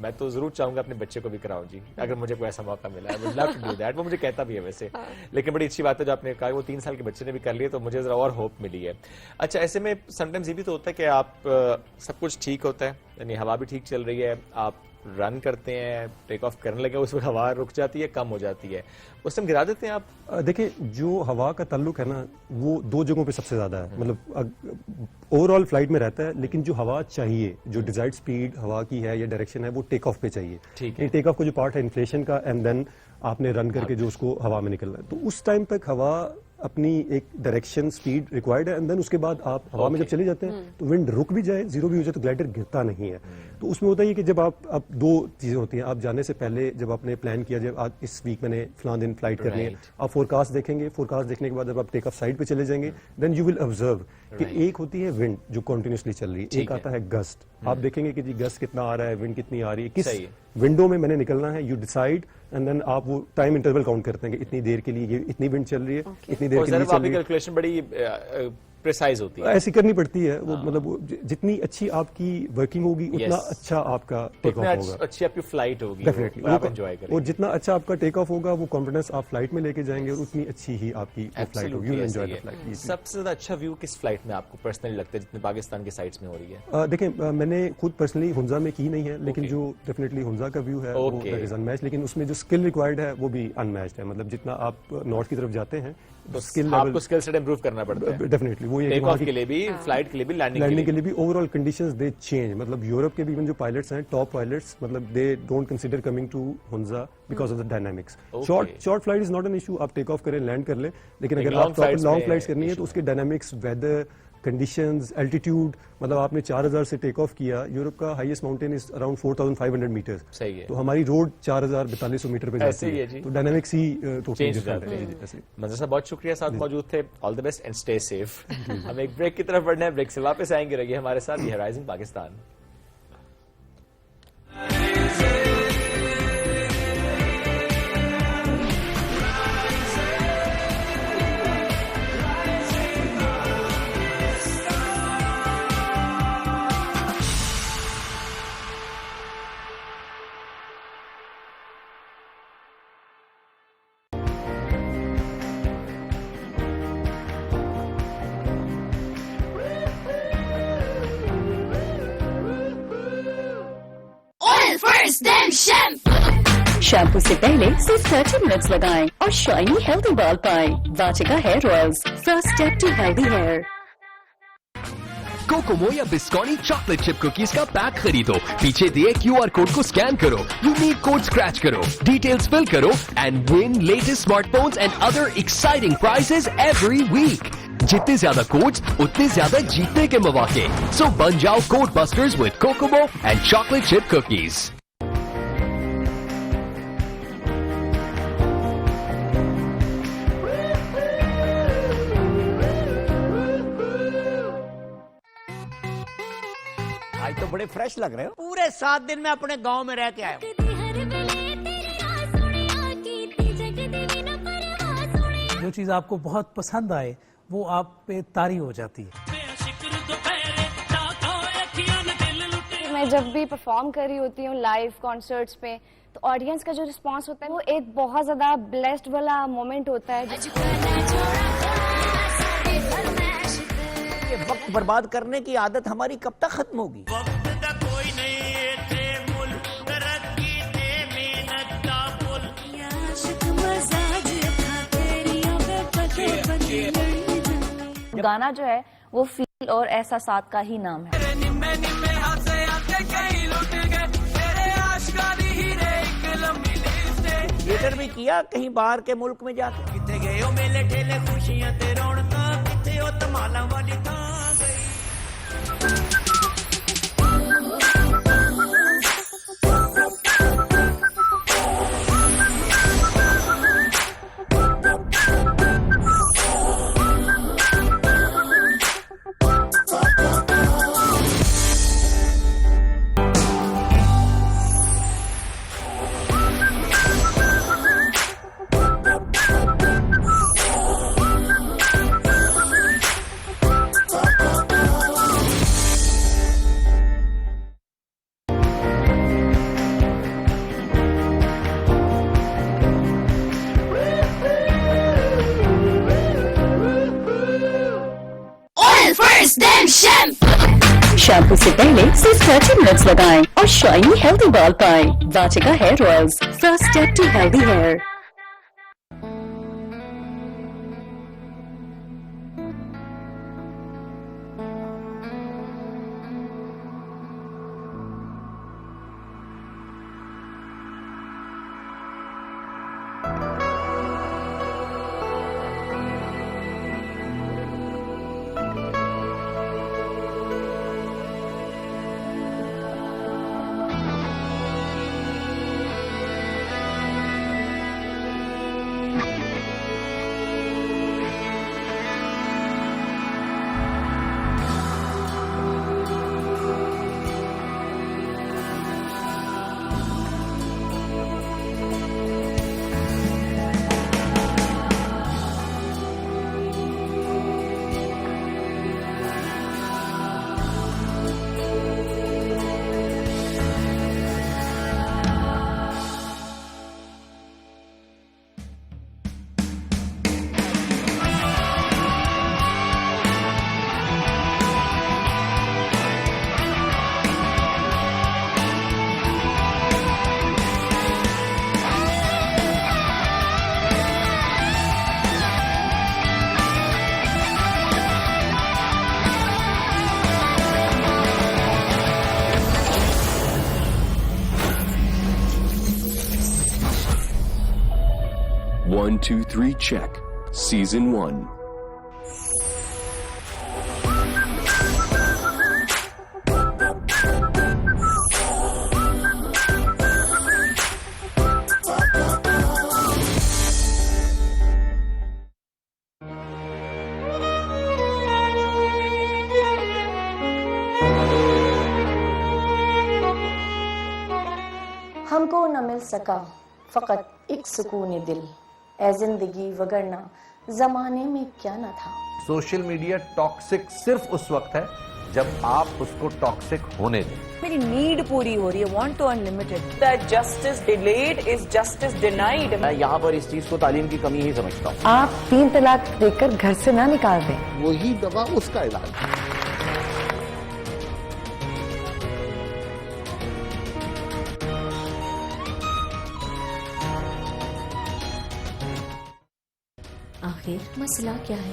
मैं तो जरूर चाहूंगा अपने बच्चे को भी कराऊं जी, अगर मुझे कोई ऐसा मौका मिला, I would love to do that. वो मुझे कहता भी है वैसे, लेकिन बड़ी अच्छी बात है जो आपने कहा वो 3 साल के बच्चे ने भी कर लिया, तो मुझे जरा और होप मिली है। अच्छा, ऐसे में समटाइम्स ये भी तो होता है कि आप सब कुछ ठीक होता है, यानी हवा भी ठीक चल रही है, आप रन करते हैं, टेक ऑफ करने लगे, उस वक्त हवा रुक जाती है, कम हो जाती है, उस टाइम गिरा देते हैं आप? देखिए जो हवा का ताल्लुक है ना वो 2 जगहों पे सबसे ज्यादा है, मतलब ओवरऑल फ्लाइट में रहता है, लेकिन जो हवा चाहिए, जो डिजायर्ड स्पीड हवा की है या डायरेक्शन है, वो टेक ऑफ पे चाहिए। ठीक है, टेक ऑफ का जो पार्ट है इन्फ्लेशन का, एंड देन आपने रन करके जो उसको हवा में निकलना है, तो उस टाइम तक हवा अपनी एक डायरेक्शन स्पीड रिक्वायर्ड है, एंड देन उसके बाद आप हवा में जब चले जाते हैं तो विंड रुक भी जाए, जीरो भी हो जाए, तो ग्लाइडर गिरता नहीं है। तो उसमें होता है कि जब आप, अब 2 चीजें होती हैं, आप जाने से पहले जब आपने प्लान किया, जब आज इस वीक मैंने फलां दिन फ्लाइट करनी है, आप फोरकास्ट देखेंगे, फोरकास्ट देखने के बाद जब आप टेक ऑफ साइड पे चले जाएंगे, देन यू विल ऑब्जर्व कि एक होती है विंड जो कंटिन्यूसली चल रही है, एक आता है गस्ट। आप देखेंगे कि जी गस्ट कितना आ रहा है, विंड कितनी आ रही है, किस विंडो में मैंने निकलना है, यू डिसाइड, एंड देन आप वो टाइम इंटरवल काउंट करते हैं कि इतनी देर के लिए ये इतनी विंड चल रही है, इतनी देर के लिए चल रही है। कैलकुलेशन बड़ी प्रिसाइज होती है, ऐसी करनी पड़ती है। वो मतलब जितनी अच्छी आपकी वर्किंग होगी उतना अच्छा आपका टेक ऑफ होगा, अच्छी आपकी फ्लाइट होगी, डेफिनेटली आप एंजॉय करेंगे, और जितना अच्छा आपका टेक ऑफ होगा वो कॉन्फिडेंस आप फ्लाइट में लेके जाएंगे, और उतनी अच्छी ही आपकी फ्लाइट होगी, यू एंजॉय द फ्लाइट। सबसे ज्यादा अच्छा व्यू किस फ्लाइट में आपको पर्सनली लगता है जितने पाकिस्तान की साइट्स में हो रही है? देखिए मैंने खुद पर्सनली हुंजा में की नहीं है, लेकिन जो डेफिनेटली हुंजा का व्यू है वो दैट इज अनमैच्ड, लेकिन उसमें जो स्किल रिक्वायर्ड है वो भी अनमैच्ड है। मतलब जितना आप नॉर्थ की तरफ जाते हैं तो स्किल आपको स्किल सेट इंप्रूव करना पड़ता है, डेफिनेटली। वो टेक ऑफ के लिए भी, फ्लाइट के लिए भी, लैंडिंग के लिए भी ओवरऑल कंडीशंस दे चेंज। मतलब यूरोप के भी इवन जो पायलट्स हैं, टॉप पायलट्स, मतलब they don't consider coming to Hunza because of the dynamics. Short flight is not an issue, आप टेक ऑफ करें, लैंड कर लें, लेकिन अगर आप लॉन्ग फ्लाइट्स करनी है तो उसके डायनामिक्स, वेदर कंडीशंस, एल्टीट्यूड, मतलब आपने 4000 से टेक ऑफ किया, यूरोप का highest mountain is around 4500 metres, सही है, तो हमारी रोड 4200 मीटर पे जाती है, तो डायनामिक्स ही टोटली डिफरेंट है। मंजर साहब बहुत शुक्रिया, साथ मौजूद थे, all the best and stay safe. हम एक ब्रेक की तरफ बढ़ना है, ब्रेक से वापस आएंगे, रहिए हमारे साथ, ये है राइजिंग पाकिस्तान। शैम्पू से पहले सिर्फ 30 मिनट्स लगाएं और शाइनी हेल्दी बाल पाएं। Vatika hair oils, first step to healthy hair. Cocomo या बिस्कॉनी चॉकलेट चिप कुकीज का पैक खरीदो, पीछे दिए QR कोड को स्कैन करो, यूनिक कोड स्क्रैच करो, डिटेल्स फिल करो and win latest smartphones and other exciting prizes every week. जितने ज्यादा कोड्स उतने ज्यादा जीतने के मौके, सो बन जाओ code busters with Kokomo and chocolate chip cookies. आज तो बड़े फ्रेश लग रहे हो। पूरे 7 दिन में अपने गांव में रह के आया हूँ। جو چیز آپ کو بہت پسند آئے وہ آپ پہ طاری ہو جاتی ہے. میں جب بھی پرفارم کر رہی ہوتی ہوں لائیو کنسرٹس پہ تو آڈینس کا جو رسپانس ہوتا ہے وہ ایک بہت زیادہ بلیسڈ والا مومنٹ ہوتا ہے. یہ وقت برباد کرنے کی عادت ہماری کب تک ختم ہوگی؟ گانا جو ہے وہ فیل اور احساسات کا ہی نام ہے. تھیٹر بھی کیا کہیں باہر کے ملک میں جا کے. کتے گئے ہو میلے ٹھیلے خوشیاں تے رونقاں کتے ہو تمالا والی تھاں گئی. شیمپو سے پہلے صرف 30 منٹس لگائیں اور شائنی ہیلدی بال پائیں. Vatika hair oils, first step to healthy hair. One, 2, 3, check. Season 1. ہم کو نہ مل سکا فقط ایک سکون دل، اے زندگی وگرنہ زمانے میں کیا نہ تھا. سوشل میڈیا ٹاکسک صرف اس وقت ہے جب آپ اس کو ٹاکسک ہونے دیں. میری نیڈ پوری ہو رہی ہے. Want to unlimited. That justice delayed is justice denied. میں یہاں پر اس چیز کو تعلیم کی کمی ہی سمجھتا ہوں. آپ 3 طلاق دے کر گھر سے نہ نکال دیں. وہی دوا اس کا علاج ہے. آخر مسئلہ کیا ہے؟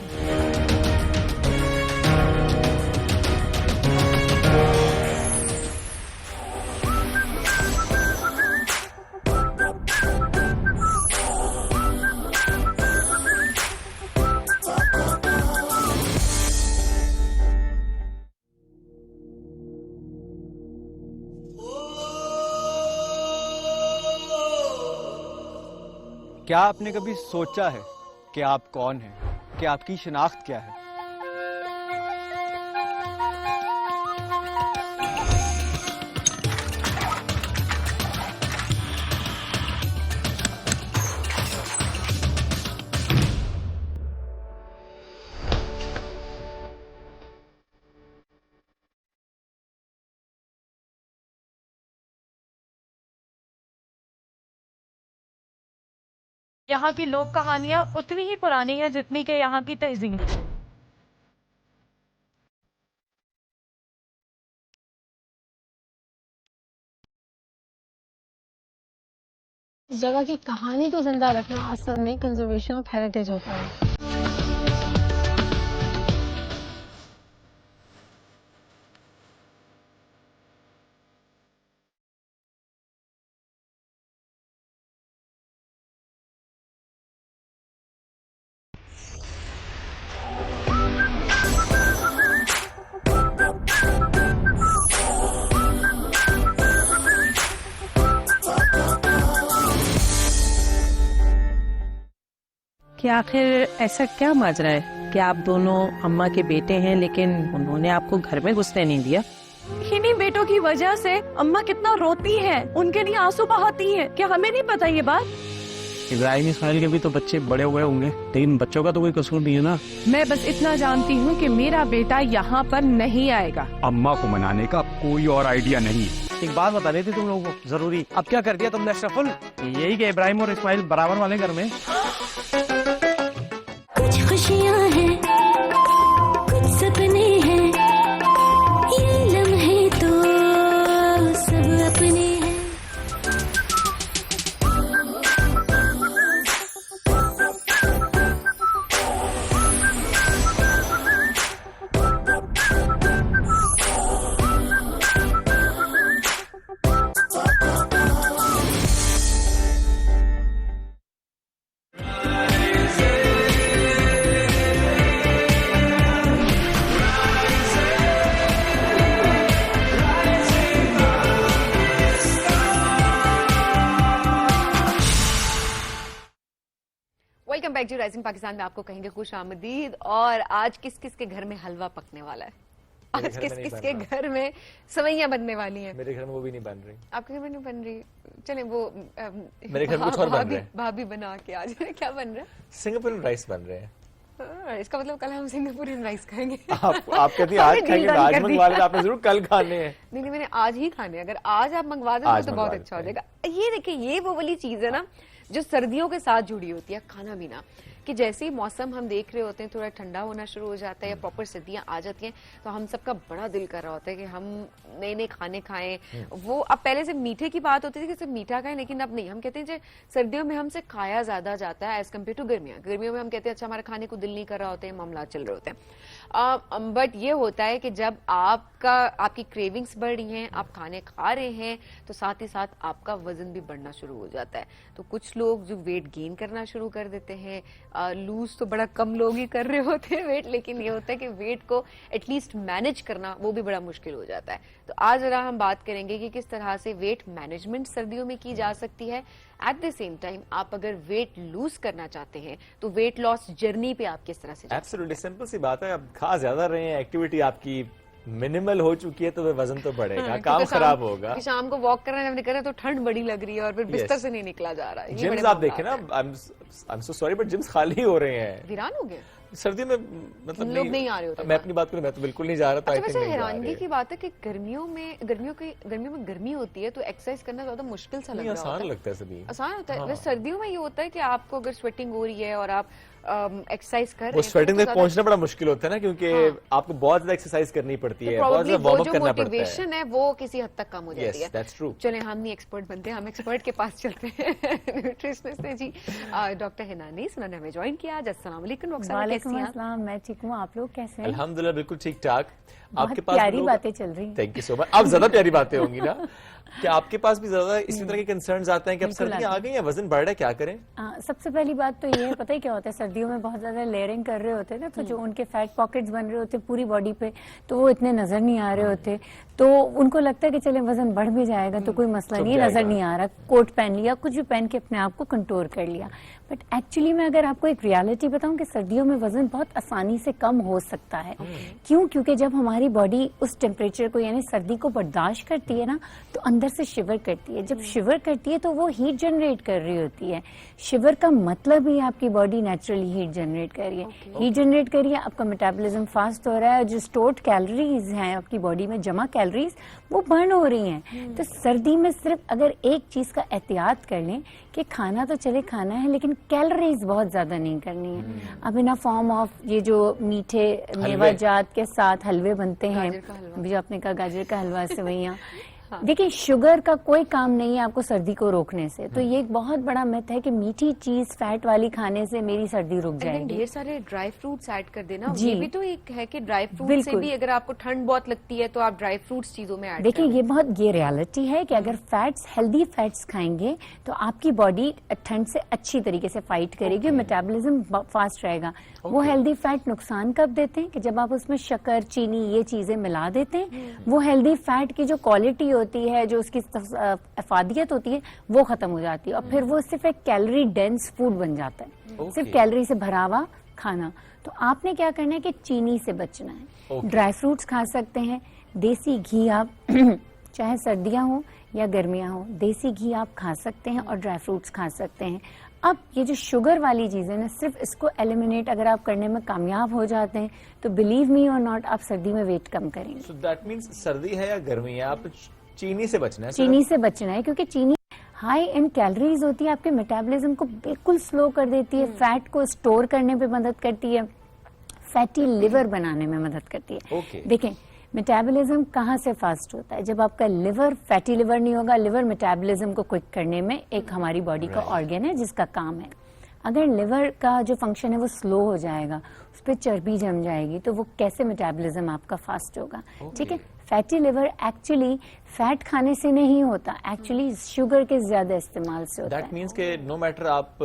کیا آپ نے کبھی سوچا ہے کہ آپ کون ہیں، کہ آپ کی شناخت کیا ہے؟ यहाँ की लोक कहानियाँ उतनी ही पुरानी है जितनी कि यहाँ की तहजीब। इस जगह की कहानी को जिंदा रखना असल में कंजर्वेशन ऑफ हेरिटेज होता है। कि आखिर ऐसा क्या माजरा है कि आप दोनों अम्मा के बेटे हैं लेकिन उन्होंने आपको घर में घुसने नहीं दिया? इन्हीं बेटों की वजह से अम्मा कितना रोती है, उनके लिए आंसू बहाती है। क्या हमें नहीं पता ये बात? इब्राहिम इस्माइल के भी तो बच्चे बड़े हुए होंगे, लेकिन बच्चों का तो कोई कसूर नहीं है ना। मैं बस इतना जानती हूँ कि मेरा बेटा यहाँ पर नहीं आएगा। अम्मा को मनाने का कोई और आइडिया नहीं। एक बात बता रही थी तुम लोगों को जरूरी, अब क्या कर दिया तुमने अशरफुल? यही कि इब्राहिम और इस्माइल बराबर वाले घर में। कुछ खुशियाँ हैं, कुछ सपने हैं, ये लम्हे तो सब अपने हैं। Welcome back to rising Pakistan में आपको कहेंगे खुश आमदीद। और आज किस किस के घर में हलवा पकने वाला है? आज किस किस के घर में सवैयां बनने वाली हैं? मेरे घर में वो भी नहीं बन रही। आपके घर में नहीं बन रही? चले वो मेरे घर में कुछ और बन रहा है। भाभी बना के आज क्या बन रहा है? सिंगापुरियन राइस बन रहे हैं। इसका मतलब कल हम सिंगापुरियन राइस खाएंगे। आप कहती हैं आज खाएंगे, आज मंगवा लेते, आपने जरूर कल खाने हैं। नहीं, मैंने आज ही खाने। अगर आज आप मंगवा दें तो बहुत अच्छा हो जाएगा। ये देखिए, ये वो वाली चीज है ना जो सर्दियों के साथ जुड़ी होती है, खाना पीना। कि जैसे ही मौसम हम देख रहे होते हैं थोड़ा ठंडा होना शुरू हो जाता है या प्रॉपर सर्दियां आ जाती हैं, तो हम सबका बड़ा दिल कर रहा होता है कि हम नए नए खाने खाएं। वो अब पहले से मीठे की बात होती थी कि सिर्फ मीठा खाएं, लेकिन अब नहीं। हम कहते हैं सर्दियों में हमसे खाया ज्यादा जाता है एज कम्पेयर टू गर्मियों में हम कहते हैं अच्छा हमारा खाने को दिल नहीं कर रहा होता है, मामला चल रहे होते हैं। बट ये होता है कि जब आपकी क्रेविंग्स बढ़ रही हैं, आप खाने खा रहे हैं, तो साथ ही साथ आपका वजन भी बढ़ना शुरू हो जाता है। तो कुछ लोग जो वेट गेन करना शुरू कर देते हैं, लूज तो बड़ा कम लोग ही कर रहे होते हैं वेट, लेकिन ये होता है कि वेट को एटलीस्ट मैनेज करना वो भी बड़ा मुश्किल हो जाता है। तो आज जरा हम बात करेंगे कि किस तरह से वेट मैनेजमेंट सर्दियों में की जा सकती है। एट द सेम टाइम आप अगर वेट लूज करना चाहते हैं तो वेट लॉस जर्नी पे आप किस तरह से? एब्सोल्युटली सिंपल सी बात है। अब खा ज्यादा रहे हैं, एक्टिविटी आपकी मिनिमल हो चुकी है, तो वजन तो बढ़ेगा, काम खराब होगा। शाम को वॉक करना जब निकल रहे तो ठंड बड़ी लग रही है और फिर बिस्तर से नहीं निकला जा रहा है। जिम्स आप देखें ना, I am so sorry but gyms खाली हो रहे हैं, वीरान हो गए सर्दियों में। मतलब लोग नहीं आ रहे होते। मैं अपनी बात करूं, मैं तो बिल्कुल नहीं जा रहा था। अच्छा, वैसे हैरानगी की बात है कि गर्मियों में गर्मी होती है तो एक्सरसाइज करना ज्यादा मुश्किल सा लग रहा है। आसान लगता है सभी, आसान होता है। सर्दियों में ये होता है कि आपको अगर स्वेटिंग हो रही है और आप एक्सरसाइज कर रहे हैं, वो स्वेटिंग तक पहुंचना बड़ा मुश्किल होता है ना, क्योंकि आपको बहुत ज्यादा एक्सरसाइज करनी पड़ती है, बहुत ज्यादा वार्म अप करना पड़ता है। मोटिवेशन है वो किसी हद तक कम हो जाती है। That's true. चलें, हम नहीं एक्सपर्ट बनते, हम एक्सपर्ट के पास चलते हैं। न्यूट्रिशनिस्ट हैं जी डॉक्टर हिनानीस, उन्होंने हमें ज्वाइन किया। अस्सलाम वालेकुम। वालेकुम अस्सलाम, मैं ठीक हूँ, आप लोग कैसे हैं? अल्हम्दुलिल्लाह बिल्कुल ठीक ठाक। आपके पास प्यारी बातें चल रही हैं। Thank you so much. अब ज्यादा प्यारी बातें होंगी ना। क्या आपके पास भी ज्यादा इसी तरह के कंसर्न्स आते हैं कि अब सर्दियां आ गई हैं, वजन बढ़ रहा है, क्या करें? सबसे पहली बात तो ये है, पता है क्या होता है, सर्दियों में बहुत ज्यादा लेयरिंग कर रहे होते हैं ना, तो जो उनके फैट पॉकेट्स बन रहे होते हैं पूरी बॉडी पे, तो वो इतने नजर नहीं आ रहे होते, तो उनको लगता है कि चले वजन बढ़ भी जाएगा तो कोई मसला नहीं, नजर नहीं आ रहा, कोट पहन लिया, कुछ भी पहन के अपने आप को कंट्रोल कर लिया। बट एक्चुअली में अगर आपको एक रियलिटी बताऊं कि सर्दियों में वजन बहुत आसानी से कम हो सकता है। क्यों? क्योंकि जब हमारी बॉडी उस टेम्परेचर को यानी सर्दी को बर्दाश्त करती है ना, तो اندر سے شیور کرتی ہے. جب شیور کرتی ہے تو وہ ہیٹ جنریٹ کر رہی ہوتی ہے. شیور کا مطلب ہی آپ کی باڈی نیچرلی ہیٹ جنریٹ کر رہی ہے. ہیٹ جنریٹ کر رہی ہے, آپ کا میٹابولزم فاسٹ ہو رہا ہے, اور جو اسٹورڈ کیلریز ہیں آپ کی باڈی میں جمع کیلریز وہ برن ہو رہی ہیں. تو سردی میں صرف اگر ایک چیز کا احتیاط کر لیں کہ کھانا تو چلے کھانا ہے لیکن کیلریز بہت زیادہ نہیں کرنی ہے. اب ان فارم آف یہ جو میٹھے میوہ جات کے ساتھ حلوے بنتے ہیں, جو آپ نے کہا گاجر کا حلوہ, سوئیاں, دیکھیں شوگر کا کوئی کام نہیں ہے آپ کو سردی کو روکنے سے. تو یہ ایک بہت بڑا میتھ ہے کہ میٹھی چیز فیٹ والی کھانے سے میری سردی رک جائے گی. ڈھیر سارے ڈرائی فروٹس ایڈ کر دینا, یہ بھی تو ایک ہے کہ ڈرائی فروٹ سے بھی اگر آپ کو ٹھنڈ بہت لگتی ہے تو آپ ڈرائی فروٹس چیزوں میں ایڈ دیکھیں یہ ریالٹی ہے کہ اگر فیٹس ہیلدی فیٹس کھائیں گے تو آپ کی باڈی ٹھنڈ سے اچھی طریقے سے فائٹ کرے گی, میٹابولزم فاسٹ رہے گا. وہ ہیلدی فیٹ نقصان کب دیتے ہیں کہ جب آپ اس میں شکر, چینی, یہ چیزیں ملا دیتے ہیں. وہ ہیلدی فیٹ کی جو کوالٹی ہوتی ہے, جو اس کی افادیت ہوتی ہے, وہ ختم ہو جاتی ہے, اور پھر وہ صرف ایک کیلری ڈینس فوڈ بن جاتا ہے, صرف کیلری سے بھرا ہوا کھانا. تو آپ نے کیا کرنا ہے کہ چینی سے بچنا ہے. ڈرائی فروٹس کھا سکتے ہیں, دیسی گھی آپ چاہے سردیاں ہوں یا گرمیاں ہوں, دیسی گھی آپ کھا سکتے ہیں اور ڈرائی فروٹس کھا سکتے ہیں. اب یہ جو شوگر والی چیزیں نا, صرف اس کو ایلیمینیٹ اگر آپ کرنے میں کامیاب ہو جاتے ہیں تو بلیو می اور ناٹ آپ سردی میں ویٹ کم کریں گے. So that means سردی ہے یا گرمی ہے, آپ چینی سے بچنا ہے. چینی سے بچنا ہے کیونکہ چینی ہائی ان کیلریز ہوتی ہے, آپ کے میٹابولزم کو بالکل سلو کر دیتی ہے, فیٹ کو اسٹور کرنے پہ مدد کرتی ہے, فیٹی لیور بنانے میں مدد کرتی ہے. دیکھیں میٹابولزم کہاں سے فاسٹ ہوتا ہے, جب آپ کا لیور فیٹی لیور نہیں ہوگا. لیور میٹابولزم کو کوئک کرنے میں ایک ہماری باڈی کا آرگن ہے جس کا کام ہے. اگر لیور کا جو فنکشن ہے وہ سلو ہو جائے گا, اس پہ چربی جم جائے گی, تو وہ کیسے میٹابولزم آپ کا فاسٹ ہوگا. ٹھیک ہے, فیٹی لیور ایکچولی فیٹ کھانے سے نہیں ہوتا, ایکچولی شوگر کے زیادہ استعمال سے ہوتا ہے. دیٹ مینس کہ نو میٹر آپ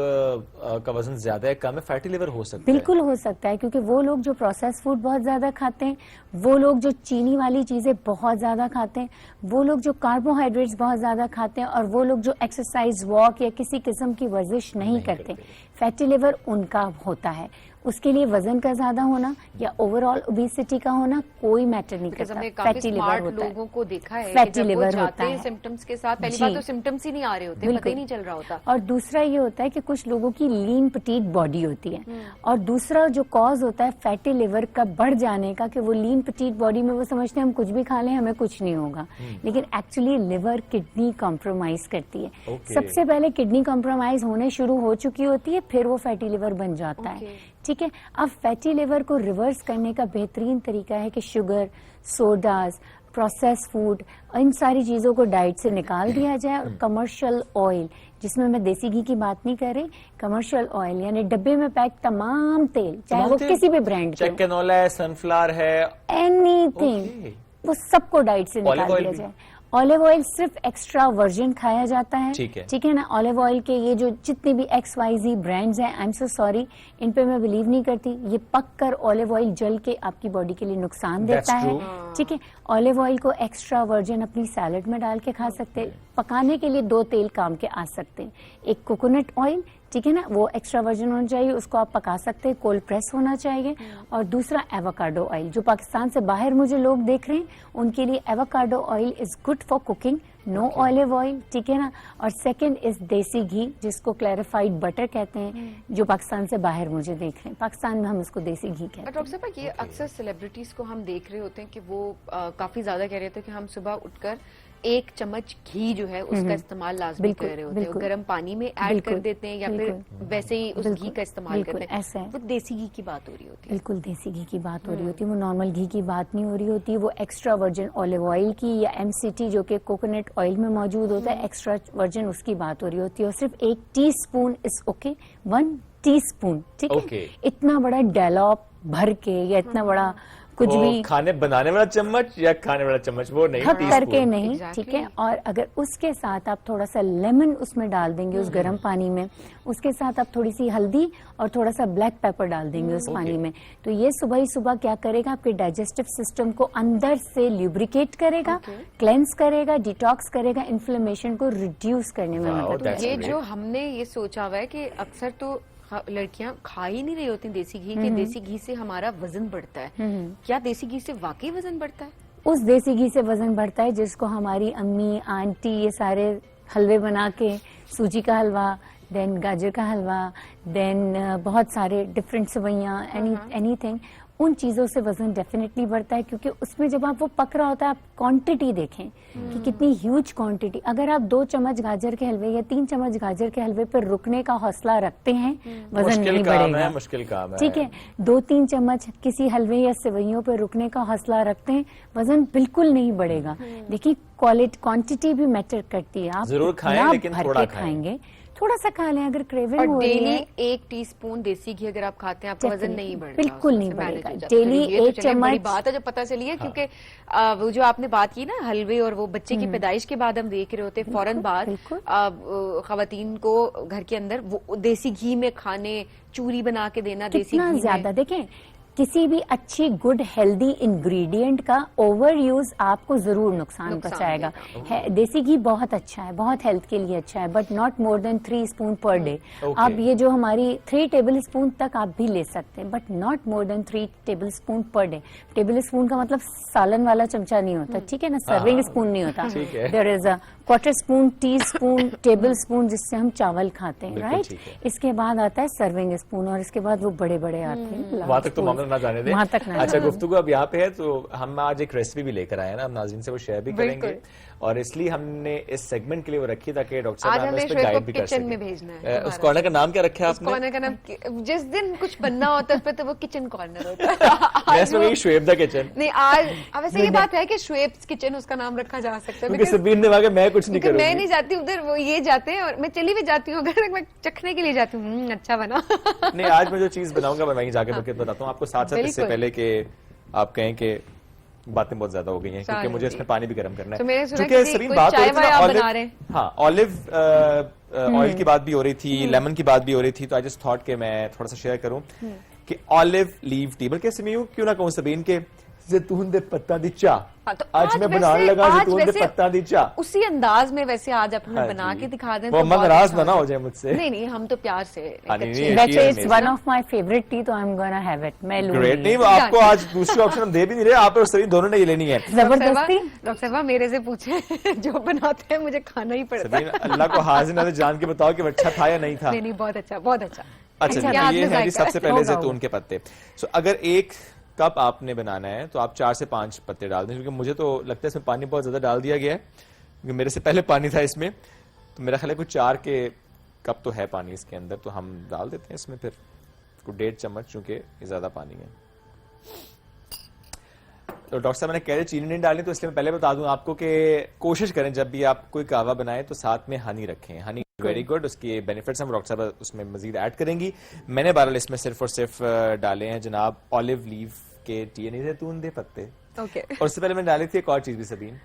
کا وزن زیادہ ہے کم ہے, فیٹی لیور ہو سکتا ہے. بالکل ہو سکتا ہے, کیونکہ وہ لوگ جو پروسیس فوڈ بہت زیادہ کھاتے ہیں, وہ لوگ جو چینی والی چیزیں بہت زیادہ کھاتے ہیں, وہ لوگ جو کاربوہائیڈریٹس بہت زیادہ کھاتے ہیں, اور وہ لوگ جو ایکسرسائز, واک یا کسی قسم کی ورزش نہیں کرتے, فیٹی لیور ان کا ہوتا ہے. اس کے لیے وزن کا زیادہ ہونا یا اوور آل اوبیسٹی کا ہونا کوئی میٹر نہیں کرتا. فیٹی لیور ہوتا ہے. لوگوں کو دیکھا ہے فیٹی لیور ہوتا ہے. سمٹمز کے ساتھ پہلی بار تو سمٹمز ہی نہیں آ رہے ہوتے, پتہ ہی نہیں چل رہا ہوتا. اور دوسرا یہ ہوتا ہے کہ کچھ لوگوں کی لین پٹیٹ باڈی ہوتی ہے, اور دوسرا جو کاز ہوتا ہے فیٹی لیور کا بڑھ جانے کا, کہ وہ لین پٹیٹ باڈی میں وہ سمجھتے ہیں ہم کچھ بھی کھا لیں ہمیں کچھ نہیں ہوگا, لیکن ایکچولی لیور کڈنی کمپرومائز کرتی ہے. سب سے پہلے کڈنی کمپرومائز ہونے شروع ہو چکی ہوتی ہے, پھر وہ فیٹی لیور بن جاتا ہے. ٹھیک ہے, اب فیٹی لیور کو ریورس کرنے کا بہترین طریقہ ہے کہ شوگر, سوڈاز, پروسیس فوڈ, ان ساری چیزوں کو ڈائٹ سے نکال دیا جائے, اور کمرشل آئل, جس میں دیسی گھی کی بات نہیں کر رہی, کمرشل آئل یعنی ڈبے میں پیک تمام تیل, چاہے وہ کسی بھی برانڈ کے, کینولا ہے, سن فلاور ہے, اینی تھنگ, وہ سب کو ڈائٹ سے نکال دیا جائے. آلیو آئل صرف ایکسٹرا ورجن کھایا جاتا ہے. ٹھیک ہے نا, آلیو آئل کے یہ جو جتنے بھی ایکس وائی زی برانڈز ہیں, آئی ایم سو سوری, ان پہ میں بلیو نہیں کرتی. یہ پک کر آلیو آئل جل کے آپ کی باڈی کے لیے نقصان دیتا ہے. ٹھیک ہے, آلیو آئل کو ایکسٹرا ورجن اپنی سیلڈ میں ڈال کے کھا سکتے. پکانے کے لیے 2 تیل کام کے آ سکتے ہیں, ایک کوکونٹ آئل, ٹھیک ہے نا, وہ ایکسٹرا ورجن ہونا چاہیے, اس کو آپ پکا سکتے ہیں, کولڈ پریس ہونا چاہیے. اور دوسرا ایووکاڈو آئل, جو پاکستان سے باہر مجھے لوگ دیکھ رہے ہیں ان کے لیے avocado oil is good for cooking, no olive oil. ٹھیک ہے نا. اور سیکنڈ از دیسی گھی, جس کو کلیریفائڈ بٹر کہتے ہیں, جو پاکستان سے باہر مجھے دیکھ رہے ہیں. پاکستان میں ہم اس کو دیسی گھی کہتے ہیں. ڈاکٹر صاحب, یہ اکثر سیلیبریٹیز کو ہم دیکھ رہے ہوتے ہیں کہ وہ کافی زیادہ کہہ رہے تھے کہ ہم صبح اٹھ کر 1 چمچ گھی جو ہے اس کا استعمال لازمی کر رہے ہوتے ہیں, گرم پانی میں ایڈ کر دیتے ہیں یا پھر ویسے ہی اس گھی کا استعمال کرتے ہیں. ایسا ہے, وہ دیسی گھی کی بات ہو رہی ہوتی ہے. بالکل دیسی گھی کی بات ہو رہی ہوتی ہے, وہ نارمل گھی کی بات نہیں ہو رہی ہوتی. وہ ایکسٹرا ورجن آلیو آئل کی یا MCT جو کہ کوکونٹ آئل میں موجود ہوتا ہے, ایکسٹرا ورجن اس کی بات ہو رہی ہوتی ہے. اور صرف 1 T spoon is okay, 1 T spoon. ٹھیک ہے, اتنا بڑا ڈیلاپ بھر کے یا اتنا بڑا کچھ بھی کھانے بنانے والا چمچ یا کھانے والا چمچ, وہ نہیں, تھک کر کے نہیں. ٹھیک ہے, اور اگر اس کے ساتھ آپ تھوڑا سا لیمن اس میں ڈال دیں گے اس گرم پانی میں, اس کے ساتھ آپ تھوڑی سی ہلدی اور تھوڑا سا بلیک پیپر ڈال دیں گے اس پانی میں, تو یہ صبح ہی صبح کیا کرے گا, آپ کے ڈائجسٹو سسٹم کو اندر سے لیوبریکیٹ کرے گا, کلینس کرے گا, ڈیٹاکس کرے گا, انفلیمیشن کو ریڈیوس کرنے میں مدد کرے گا. یہ جو ہم نے یہ سوچا ہوا ہے کہ اکثر تو لڑکیاں کھا ہی نہیں رہی ہوتی دیسی گھی, کہ دیسی گھی سے ہمارا وزن بڑھتا ہے. کیا دیسی گھی سے واقعی وزن بڑھتا ہے؟ उस देसी घी से वजन बढ़ता है जिसको हमारी अम्मी आंटी ये सारे हलवे बना के, सूजी का हलवा, देन गाजर का हलवा, देन बहुत सारे डिफरेंट सेवइयाँ, एनीथिंग, उन चीज़ों से वजन डेफिनेटली बढ़ता है, क्योंकि उसमें जब आप वो पक रहा होता है, आप क्वांटिटी देखें कि कितनी ह्यूज क्वांटिटी। अगर आप 2 चम्मच गाजर के हलवे या 3 चम्मच गाजर के हलवे पर रुकने का हौसला रखते हैं, वजन नहीं बढ़ेगा। मुश्किल काम है। ठीक है, 2-3 चम्मच किसी हलवे या सेवइयों पर रुकने का हौसला रखते हैं, वजन बिल्कुल नहीं बढ़ेगा। देखिए, क्वांटिटी भी मैटर करती है। आप जरूर खाएं, इतना लेकिन भर थोड़ा के खाएंगे, थोड़ा सा खा लें। अगर क्रेविंग और हो रही डेली है, 1 टीस्पून देसी घी अगर आप खाते हैं, आपका वजन नहीं बढ़ेगा, बिल्कुल नहीं उससे manage बढ़ेगा। हो जाता है। डेली ये तो 1 चलिए बड़ी चम्मच बात है जो पता चली है, क्योंकि वो जो आपने बात की ना हलवे और वो बच्चे की पैदाइश के बाद हम देख रहे होते हैं, फौरन बाद खवातीन को घर के अंदर वो देसी घी में खाने, चूरी बना के देना देसी कितना घी ज्यादा। में। देखें, किसी भी अच्छी गुड हेल्दी इंग्रेडिएंट का ओवर यूज आपको जरूर नुकसान पहुंचाएगा। देसी घी बहुत अच्छा है, बहुत हेल्थ के लिए अच्छा है, but not more than 3 spoon per day. आप ये जो हमारी 3 टेबल स्पून तक आप भी ले सकते हैं, but not more than 3 table spoon per day. Table spoon का मतलब सालन वाला चमचा नहीं होता, ठीक है ना, सर्विंग स्पून नहीं होता। There is a quarter spoon, teaspoon, tablespoon, जिससे हम चावल खाते हैं, राइट। इसके बाद आता है सर्विंग स्पून, और इसके बाद वो बड़े बड़े आते हैं। वहां तक तो मामला ना जाने दे। वहां तक ना अच्छा, गुफ्तगू अब यहाँ पे है, तो हम आज एक रेसिपी भी लेकर आए हैं ना, हम नाज़रीन से वो शेयर भी करेंगे, और इसलिए हमने इस सेगमेंट के लिए वो रखी ताकि डॉक्टर साहब हमें इस पे गाइड भी कर किचन में सकें। भेजना है। उस कॉर्नर का नाम क्या रखा है आपने? कॉर्नर का नाम, जिस दिन कुछ बनना होता है तो वो किचन कॉर्नर होता है। मैं इसमें शुएब दा किचन। नहीं, आज वैसे ये बात है कि शुएब किचन उसका नाम रखा जा सकता है, क्योंकि सबीन ने कहा कि मैं कुछ नहीं करूंगी। मैं नहीं जाती उधर, वो ये जाते हैं, और मैं चली भी जाती हूँ, अगर मैं चखने के लिए जाती हूँ, अच्छा बना। नहीं, आज मैं जो चीज बनाऊंगा मैं वहीं जाके बताता हूँ आपको। साथ साथ इससे पहले कि आप कहें कि बातें बहुत ज्यादा हो गई हैं, क्योंकि मुझे इसमें पानी भी गर्म करना है। क्योंकि सबीन बात हो रही थी ना, हाँ, ऑलिव ऑयल की बात भी हो रही थी, लेमन की बात भी हो रही थी, तो आई जस्ट थॉट कि मैं थोड़ा सा शेयर करूं कि ऑलिव लीव टी, बल्कि इसमें क्यों ना कहूं सबीन के जैतून दे पत्ता दी चाह, तो आज मैं बनाने लगा जैतून दे पत्ता दी चाह, उसी अंदाज में वैसे आज अपने बना के दिखा दें। वो नाराज ना हो जाए मुझसे। नहीं, हम तो प्यार से। वैसे it's one of my favourite tea, तो I am gonna have it. मैं लूंगी। ग्रेट। नहीं, वो आपको आज दूसरी ऑप्शन हम दे भी नहीं रहे, आप और सभी दोनों ने ये लेनी है जबरदस्ती। डॉक्टर साहब मेरे से पूछे, जो बनाते हैं मुझे खाना ही पड़ता है। अल्लाह को हाजिर नाज़िर जान के बताओ कि अच्छा था या नहीं था। नहीं, बहुत अच्छा, बहुत अच्छा। अच्छा, ये है जी सबसे पहले जैतून के पत्ते। सो अगर 1 कप आपने बनाना है तो आप 4 से 5 पत्ते डाल दें, क्योंकि मुझे तो लगता है इसमें पानी बहुत ज्यादा डाल दिया गया है, क्योंकि मेरे से पहले पानी था इसमें, तो मेरा ख्याल है कुछ 4 के कप तो है पानी इसके अंदर, तो हम डाल देते हैं इसमें फिर 1.5 चम्मच, चूंकि ये ज्यादा पानी है। तो डॉक्टर साहब मैंने कह रहे चीनी नहीं डालनी, तो इसलिए मैं पहले बता दूं आपको कि कोशिश करें जब भी आप कोई कहवा बनाएं तो साथ में हनी रखें। हनी वेरी गुड, उसके बेनिफिट्स हम डॉक्टर साहब उसमें मजीद ऐड करेंगी। मैंने बहरहाल इसमें सिर्फ और सिर्फ डाले हैं जनाब ऑलिव लीव के टी, नहीं जैतून दे पत्ते। और उससे पहले मैंने डाली थी एक और चीज भी सबीन,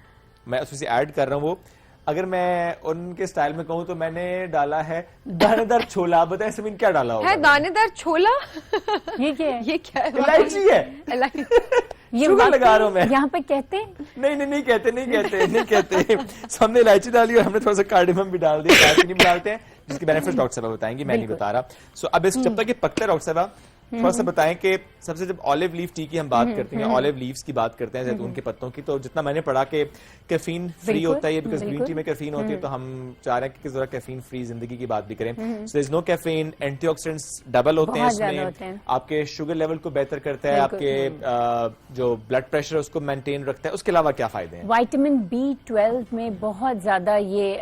मैं उसमें से ऐड कर रहा हूँ। वो अगर मैं उनके स्टाइल में कहूँ तो मैंने डाला है दानेदार छोला। बताए सबीन क्या डाला होगा? है दानेदार छोला? ये क्या है? ये क्या है? इलायची है। ये शुगर लगा रहा हूँ मैं। यहाँ पे कहते हैं? नहीं कहते। हमने इलायची डाली और हमने थोड़ा सा कार्डेमम भी डाल दिया, इलायची नहीं डालते हैं, जिसके बेनिफिट डॉक्टर साहब बताएंगे, मैं नहीं बता रहा। सो अब इस जब तक ये पकता है डॉक्टर साहब थोड़ा सा बताएं कि सबसे जब ऑलिव लीफ टी की हम बात करते हैं, ऑलिव लीव्स की बात करते हैं, जैतून के पत्तों की, तो जितना मैंने पढ़ा कि कैफीन फ्री होता है, बिकॉज ग्रीन टी में कैफीन होती है, तो हम चाह रहे हैं कि जरा कैफीन फ्री जिंदगी की बात भी करें। So there is no caffeine, antioxidants double होते हैं इसमें, आपके शुगर लेवल को बेहतर करता है, आपके जो ब्लड प्रेशर है उसको मेंटेन रखता है। उसके अलावा क्या फायदे हैं? विटामिन B12 में बहुत ज्यादा ये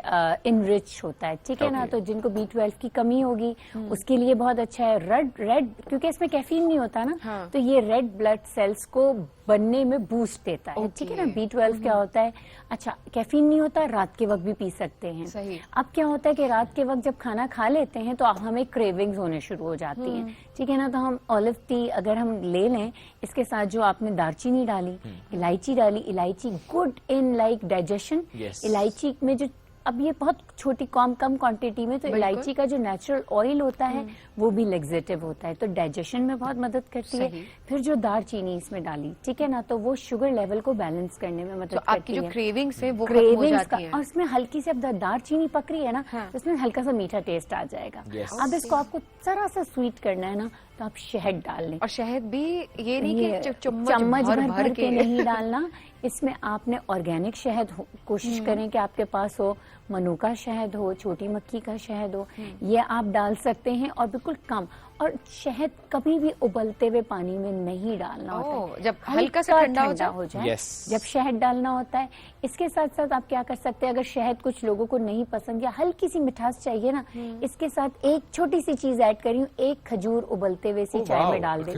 इनरिच होता है, ठीक है ना, तो जिनको B12 की कमी होगी उसके लिए बहुत अच्छा है। रेड क्योंकि इसमें कैफीन नहीं होता ना, तो ये रेड ब्लड सेल्स को बनने में बूस्ट देता है, ठीक है ना। B12 क्या होता है? अच्छा, कैफीन नहीं होता, रात के वक्त भी पी सकते हैं। सही। अब क्या होता है कि रात के वक्त जब खाना खा लेते हैं तो हमें क्रेविंग्स होने शुरू हो जाती हैं, ठीक है ना, तो हम ऑलिव टी अगर हम ले लें, इसके साथ जो आपने दालचीनी डाली, इलायची डाली, इलायची गुड इन लाइक डाइजेशन, इलायची में जो اب یہ بہت چھوٹی کم کوانٹٹی میں، تو الائچی کا جو نیچرل آئل ہوتا ہے وہ بھی لیگزیٹو ہوتا ہے، تو ڈائجیشن میں بہت مدد کرتی ہے. پھر جو دار چینی اس میں ڈالی، ٹھیک ہے نا، تو وہ شوگر لیول کو بیلنس کرنے میں مدد کرتی ہے. آپ کی جو کریونگس ہے وہ ختم ہو جاتی ہیں. اور اس میں ہلکی سی اب دار چینی پک رہی ہے نا، اس میں ہلکا سا میٹھا ٹیسٹ آ جائے گا. اب اس کو آپ کو ذرا سا سویٹ کرنا ہے نا، تو آپ شہد ڈال لیں. اور شہد بھی یہ نہیں کہ چمچ بھر کے نہیں ڈالنا، اس میں آپ نے آرگینک شہد کوشش کریں کہ آپ کے پاس ہو، منو کا شہد ہو، چھوٹی مکھی کا شہد ہو، یہ آپ ڈال سکتے ہیں، اور بالکل کم. اور شہد کبھی بھی ابلتے ہوئے پانی میں نہیں ڈالنا ہوتا ہے، جب ہلکا سا ٹھنڈا ہو جائے جب شہد ڈالنا ہوتا ہے. اس کے ساتھ ساتھ آپ کیا کر سکتے ہیں، اگر شہد کچھ لوگوں کو نہیں پسند یا ہلکی سی مٹھاس چاہیے نا، اس کے ساتھ ایک چھوٹی سی چیز ایڈ کری، ایک کھجور ابلتے ہوئے سی چائے میں ڈال دیں،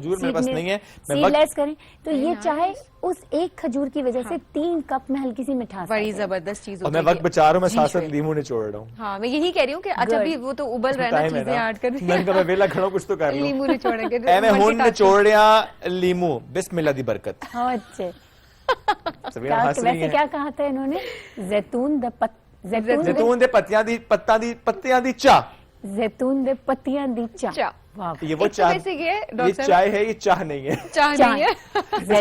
سیڈ لیس کریں، تو یہ چائے اس ایک کھجور کی وجہ سے 3 کپ میں ہلکی سی مٹھاس. بڑی زبردست چیز. اور میں وقت بچا رہا ہوں، میں ساتھ ساتھ لیمو نچوڑ رہا ہوں. ہاں میں یہی کہہ رہی ہوں کہ اچھا بھی وہ تو ابل رہا ہے نا، چیزیں ایڈ کر میں نے کہا میں ویلا کھڑا ہوں کچھ تو کر لوں. لیمو نچوڑیں گے اے میں ہون نچوڑیاں لیمو، بسم اللہ دی برکت. ہاں اچھے. ویسے کیا کہا تھا انہوں نے؟ زیتون دے پتیاں دی چاہ. زیتون دے پتیاں دی چاہ. یہ وہ چائے ہے، یہ چاہ نہیں ہے.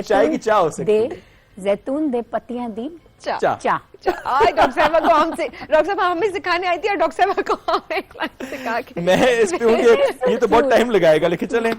چائے کی چاہ ہو سکتی ہے. زیتون دے پتیاں دی چاہ. ڈاکٹر صاحبہ کو ڈاکٹر صاحب ہمیں سکھانے آئی تھی، اور ڈاکٹر صاحبہ کو ہمیں سکھا کے میں اس پہ ہوں کہ یہ تو بہت ٹائم لگائے گا، لیکن چلیں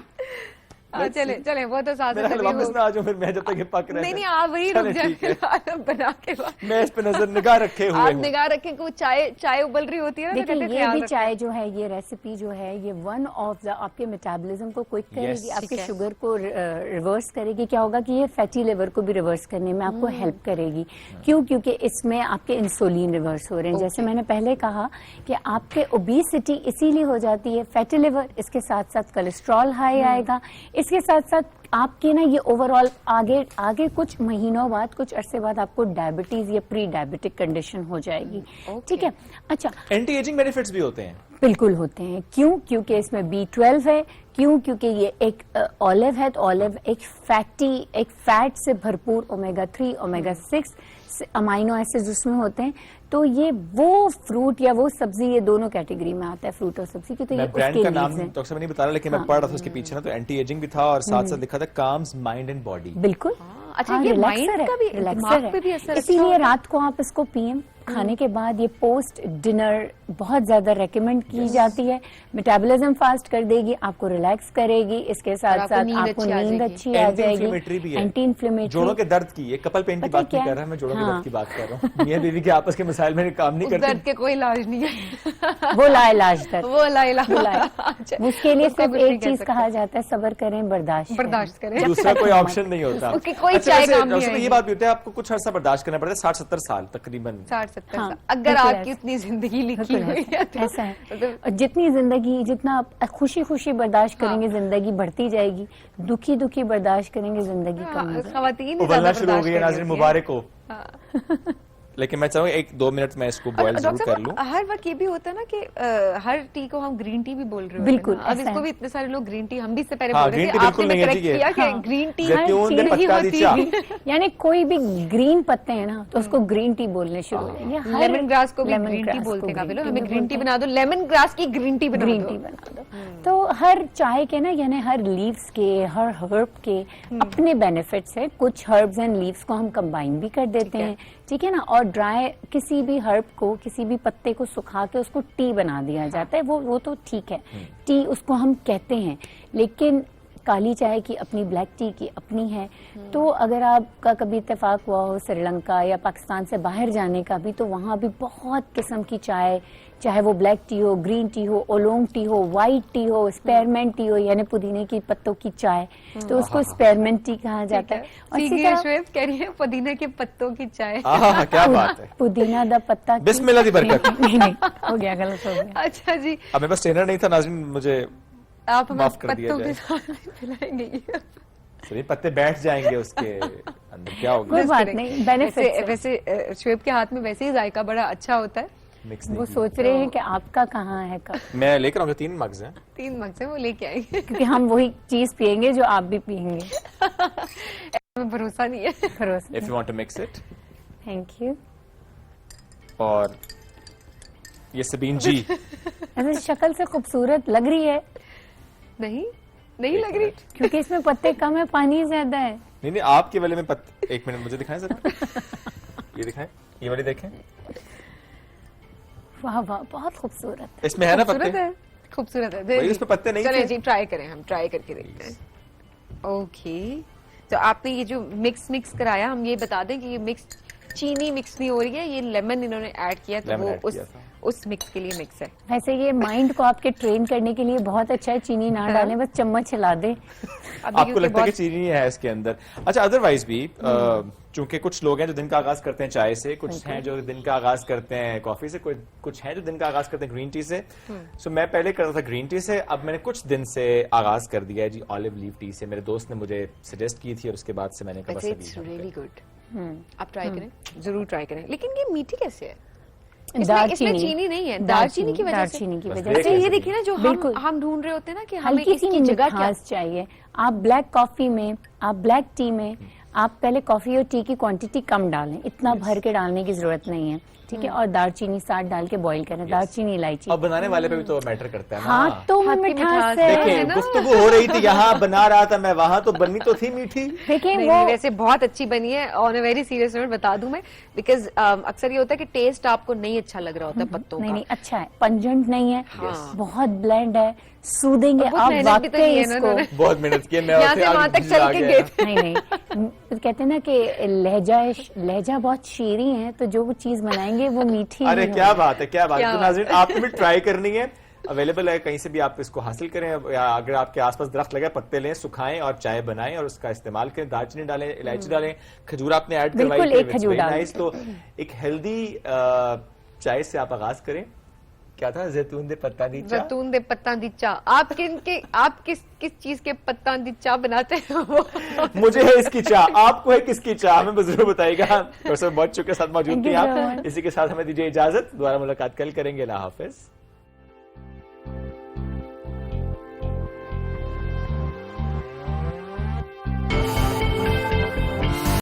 چلیں وہ تو ساتھ واپس نہ آ جاؤ، پھر میں جب تک یہ پک رہے نہیں آپ وہی رک جائیں بنا کے بعد. میں اس پہ نگاہ رکھے ہوئے آپ نگاہ رکھیں کہ وہ چائے ابل رہی ہوتی ہے نا. دیکھیں یہ بھی چائے جو ہے، یہ ریسیپی جو ہے، یہ ون آف دا آپ کے میٹابولزم کو کوئک کرے گی، آپ کے شوگر کو ریورس کرے گی. کیا ہوگا کہ یہ فیٹی لیور کو بھی ریورس کرنے میں آپ کو ہیلپ کرے گی. کیونکہ اس میں آپ کے انسولین ریورس ہو رہے ہیں. جیسے میں نے پہلے کہا کہ آپ کے اوبیسٹی اسی لیے ہو جاتی ہے، فیٹی لیور، اس کے ساتھ ساتھ کولیسٹرول ہائی آئے گا، اس کے ساتھ ساتھ آپ کے نا یہ اوور آل آگے کچھ مہینوں بعد، کچھ عرصے بعد آپ کو ڈائبٹیز یا پری ڈائبٹک کنڈیشن ہو جائے گی. ٹھیک ہے. اچھا، اینٹی ایجنگ بینیفٹس بھی ہوتے ہیں. بالکل ہوتے ہیں. کیوں؟ کیونکہ اس میں B12 ہے. کیوں؟ کیونکہ یہ ایک اولیو ہے، تو اولیو ایک فیٹ سے بھرپور اومیگا 3 اومیگا 6 امائنو ایسڈ اس میں ہوتے ہیں. تو یہ وہ فروٹ یا وہ سبزی، یہ دونوں کیٹیگری میں آتا ہے، فروٹ اور سبزی کی. تو یہ برانڈ کا نام ڈاکٹر صاحب نہیں بتا رہا، لیکن میں پڑھ رہا تھا اس کے پیچھے نا، تو اینٹی ایجنگ بھی تھا اور ساتھ ساتھ لکھا تھا کامز مائنڈ اینڈ باڈی. بالکل. اچھا، یہ مائنڈ کا بھی دماغ پہ بھی اثر. اسی لیے رات کو آپ اس کو پئیں کھانے کے بعد. یہ پوسٹ ڈنر بہت زیادہ ریکمینڈ کی جاتی ہے. میٹابولزم فاسٹ کر دے گی، آپ کو ریلیکس کرے گی، اس کے ساتھ ساتھ آپ کو نیند اچھی آ جائے گی. اینٹی انفلیمیٹری، جوڑوں کے درد کی، یہ کپل پین کی بات نہیں کر رہا، میں جوڑوں کے درد کی بات کر رہا ہوں. میاں بیوی کے آپس کے مسائل میں کام نہیں کرتے. درد کے کوئی علاج نہیں ہے، وہ لا علاج درد. وہ لا علاج. اس کے لیے صرف ایک چیز کہا جاتا ہے، صبر کریں، برداشت کریں. دوسرا کوئی آپشن نہیں ہوتا. کوئی چائے کام نہیں ہے. یہ بات بھی ہوتا ہے، آپ کو کچھ عرصہ برداشت کرنا پڑتا ہے، 60-70 سال تقریباً. 60-70 سال اگر آپ کی اتنی زندگی لکھی ہوئی ہے. ایسا ہے، جتنی زندگی، جتنا خوشی شبرداشت کریں گے زندگی بڑھتی جائے گی، دکھی برداشت کریں گے زندگی کم. خواتین ابلنا شروع ہو گئی ہے. ناظرین مبارک ہو. لیکن میں چاہوں گا 1-2 منٹ میں اس کو بوائل ضرور کر لوں. ہر وقت یہ بھی ہوتا ہے نا کہ ہر ٹی کو ہم گرین ٹی بھی بول رہے ہیں. بالکل. اب اس کو بھی اتنے سارے لوگ گرین ٹی، ہم بھی اس سے پہلے بول رہے تھے، آپ نے کریکٹ کیا کہ گرین ٹی نہیں ہوتی. یعنی کوئی بھی گرین پتے ہیں نا، تو اس کو گرین ٹی بولنے شروع ہو جائیں. لیمن گراس کو بھی گرین ٹی بولتے ہیں. ہمیں گرین ٹی بنا دو، لیمن گراس کی گرین ٹی بنا دو. تو ہر چائے کے نا، یعنی ہر لیوز کے، ہر ہرب کے اپنے بینیفٹس ہیں. کچھ ہربز اینڈ لیوز کو ہم کمبائن بھی کر دیتے ہیں، ٹھیک ہے نا. اور ڈرائی کسی بھی ہرب کو، کسی بھی پتے کو سکھا کے اس کو ٹی بنا دیا جاتا ہے. وہ تو ٹھیک ہے، ٹی اس کو ہم کہتے ہیں. لیکن کالی چائے کی اپنی، بلیک ٹی کی اپنی ہے. تو اگر آپ کا کبھی اتفاق ہوا ہو سری لنکا یا پاکستان سے باہر جانے کا بھی، تو وہاں بھی بہت قسم کی چائے، چاہے وہ بلیک ٹی ہو، گرین ٹی ہو، اولونگ ٹی ہو، وائٹ ٹی ہو، اسپیئرمنٹ ٹی ہو، یعنی پودینے کی پتوں کی چائے، تو اس کو اسپیئرمنٹ ٹی کہا جاتا ہے. اور اسی طرح کہہ رہی ہے پودینے کے پتوں کی چائے. کیا بات ہے. پودینہ دا پتا. بسم اللہ دی برکت. نہیں ہو گیا، غلط ہو گیا. اچھا جی، اب میرے پاس ٹرینر نہیں تھا ناظرین، مجھے آپ ہمیں پتوں کے ساتھ پلائیں گے. صحیح، پتے بیٹھ جائیں گے اس کے اندر، کیا ہوگا. کوئی بات نہیں. ویسے شعیب کے ہاتھ میں ویسے ہی ذائقہ بڑا اچھا ہوتا ہے. وہ سوچ رہے ہیں کہ آپ کا کہاں ہے کب. میں لے کر آؤں گا. 3 مگز ہیں. 3 مگز ہیں، وہ لے کے آئیں گے، کیونکہ ہم وہی چیز پیئیں گے جو آپ بھی پیئیں گے. بھروسہ نہیں ہے. بھروسہ. If you want to mix it. Thank you. اور ये सबीन जी ऐसे शक्ल से खूबसूरत लग रही है, नहीं लग रही, क्योंकि इसमें पत्ते कम है, पानी ज्यादा है। नहीं आपके वाले में एक मिनट मुझे दिखाएं सर। ये दिखाएं, ये वाली देखें, वाह वाह बहुत खूबसूरत है। इसमें है ना पत्ते, खूबसूरत है। इसमें पत्ते नहीं चले थे। जी ट्राई करें, हम ट्राई करके देखते हैं। ओके, तो आपने ये जो मिक्स कराया, हम ये बता दें कि ये मिक्स चीनी मिक्स नहीं हो रही है, ये लेमन इन्होंने ऐड किया, तो वो उस मिक्स के लिए मिक्स है। वैसे ये माइंड को आपके ट्रेन करने के लिए बहुत अच्छा है, चीनी ना डालें, बस चम्मच हिला दे। आपको लगता है कि चीनी है इसके अंदर। अच्छा, अदरवाइज भी चूंकि कुछ लोग हैं जो दिन का आगाज करते हैं चाय से, कुछ हैं जो दिन का आगाज करते हैं कॉफी से, कुछ हैं जो दिन का आगाज करते हैं ग्रीन टी से। सो मैं पहले करता था ग्रीन टी से, अब मैंने कुछ दिन से आगाज कर दिया है जी ऑलिव लीफ टी से। मेरे दोस्त ने मुझे सजेस्ट की थी और उसके बाद से मैंने कहा बस रियली गुड, आप ट्राई करें, जरूर ट्राई करें। लेकिन ये मीठी कैसे है? दालचीनी, इसमें चीनी नहीं है, दालचीनी की वजह से। ये देखिए ना, जो हम ढूंढ रहे होते हैं ना कि हमें इसकी जगह क्या चाहिए। आप ब्लैक कॉफी में, आप ब्लैक टी में, आप पहले कॉफी और टी की क्वांटिटी कम डालें, इतना भर के डालने की जरूरत नहीं है, ठीक है। और दालचीनी साथ डाल के बॉईल करें, दालचीनी इलायची। अब बनाने वाले पे भी तो मैटर करता है ना। हाँ, तो मिठास है। देखिए, गुफ्तगू हो रही थी, यहाँ बना रहा था मैं, वहाँ तो बननी तो थी मीठी। देखिए वो वैसे बहुत अच्छी बनी है। On a very serious note बता दूं मैं, बिकॉज अक्सर ये होता है कि टेस्ट आपको नहीं अच्छा लग रहा होता पत्तों का। नहीं, अच्छा है, पंजेंट नहीं है, बहुत ब्लेंड है, सूदिंग है। आप वाकई इसको बहुत मेहनत की, मैं यहाँ से वहाँ तक चल के गए थे। नहीं, कहते हैं ना कि लहजा बहुत शीरी है, तो जो वो चीज बनाएंगे वो मीठी। अरे क्या बात है, क्या बात है। तो नाज़रीन, आपको भी ट्राई करनी है, अवेलेबल है कहीं से भी, आप इसको हासिल करें, या अगर आपके आसपास दरख्त लगे, पत्ते लें, सुखाएं और चाय बनाएं और उसका इस्तेमाल करें। दालचीनी डालें, इलायची डालें, खजूर आपने ऐड करवाई, एक खजूर डालें। तो एक हेल्दी चाय से आप आगाज करें। क्या था? जैतून दे पत्ता दी चाय। जैतून दे पत्ता दी चाय। आप किस चीज के पत्ता दी चाय बनाते हैं? मुझे है इसकी चाय, आपको है किसकी चाय, हमें जरूर बताइएगा। प्रोफेसर बहुत चुके साथ मौजूद थे आप। इसी के साथ हमें दीजिए इजाजत, दोबारा मुलाकात कल करेंगे। अल्लाह हाफिज।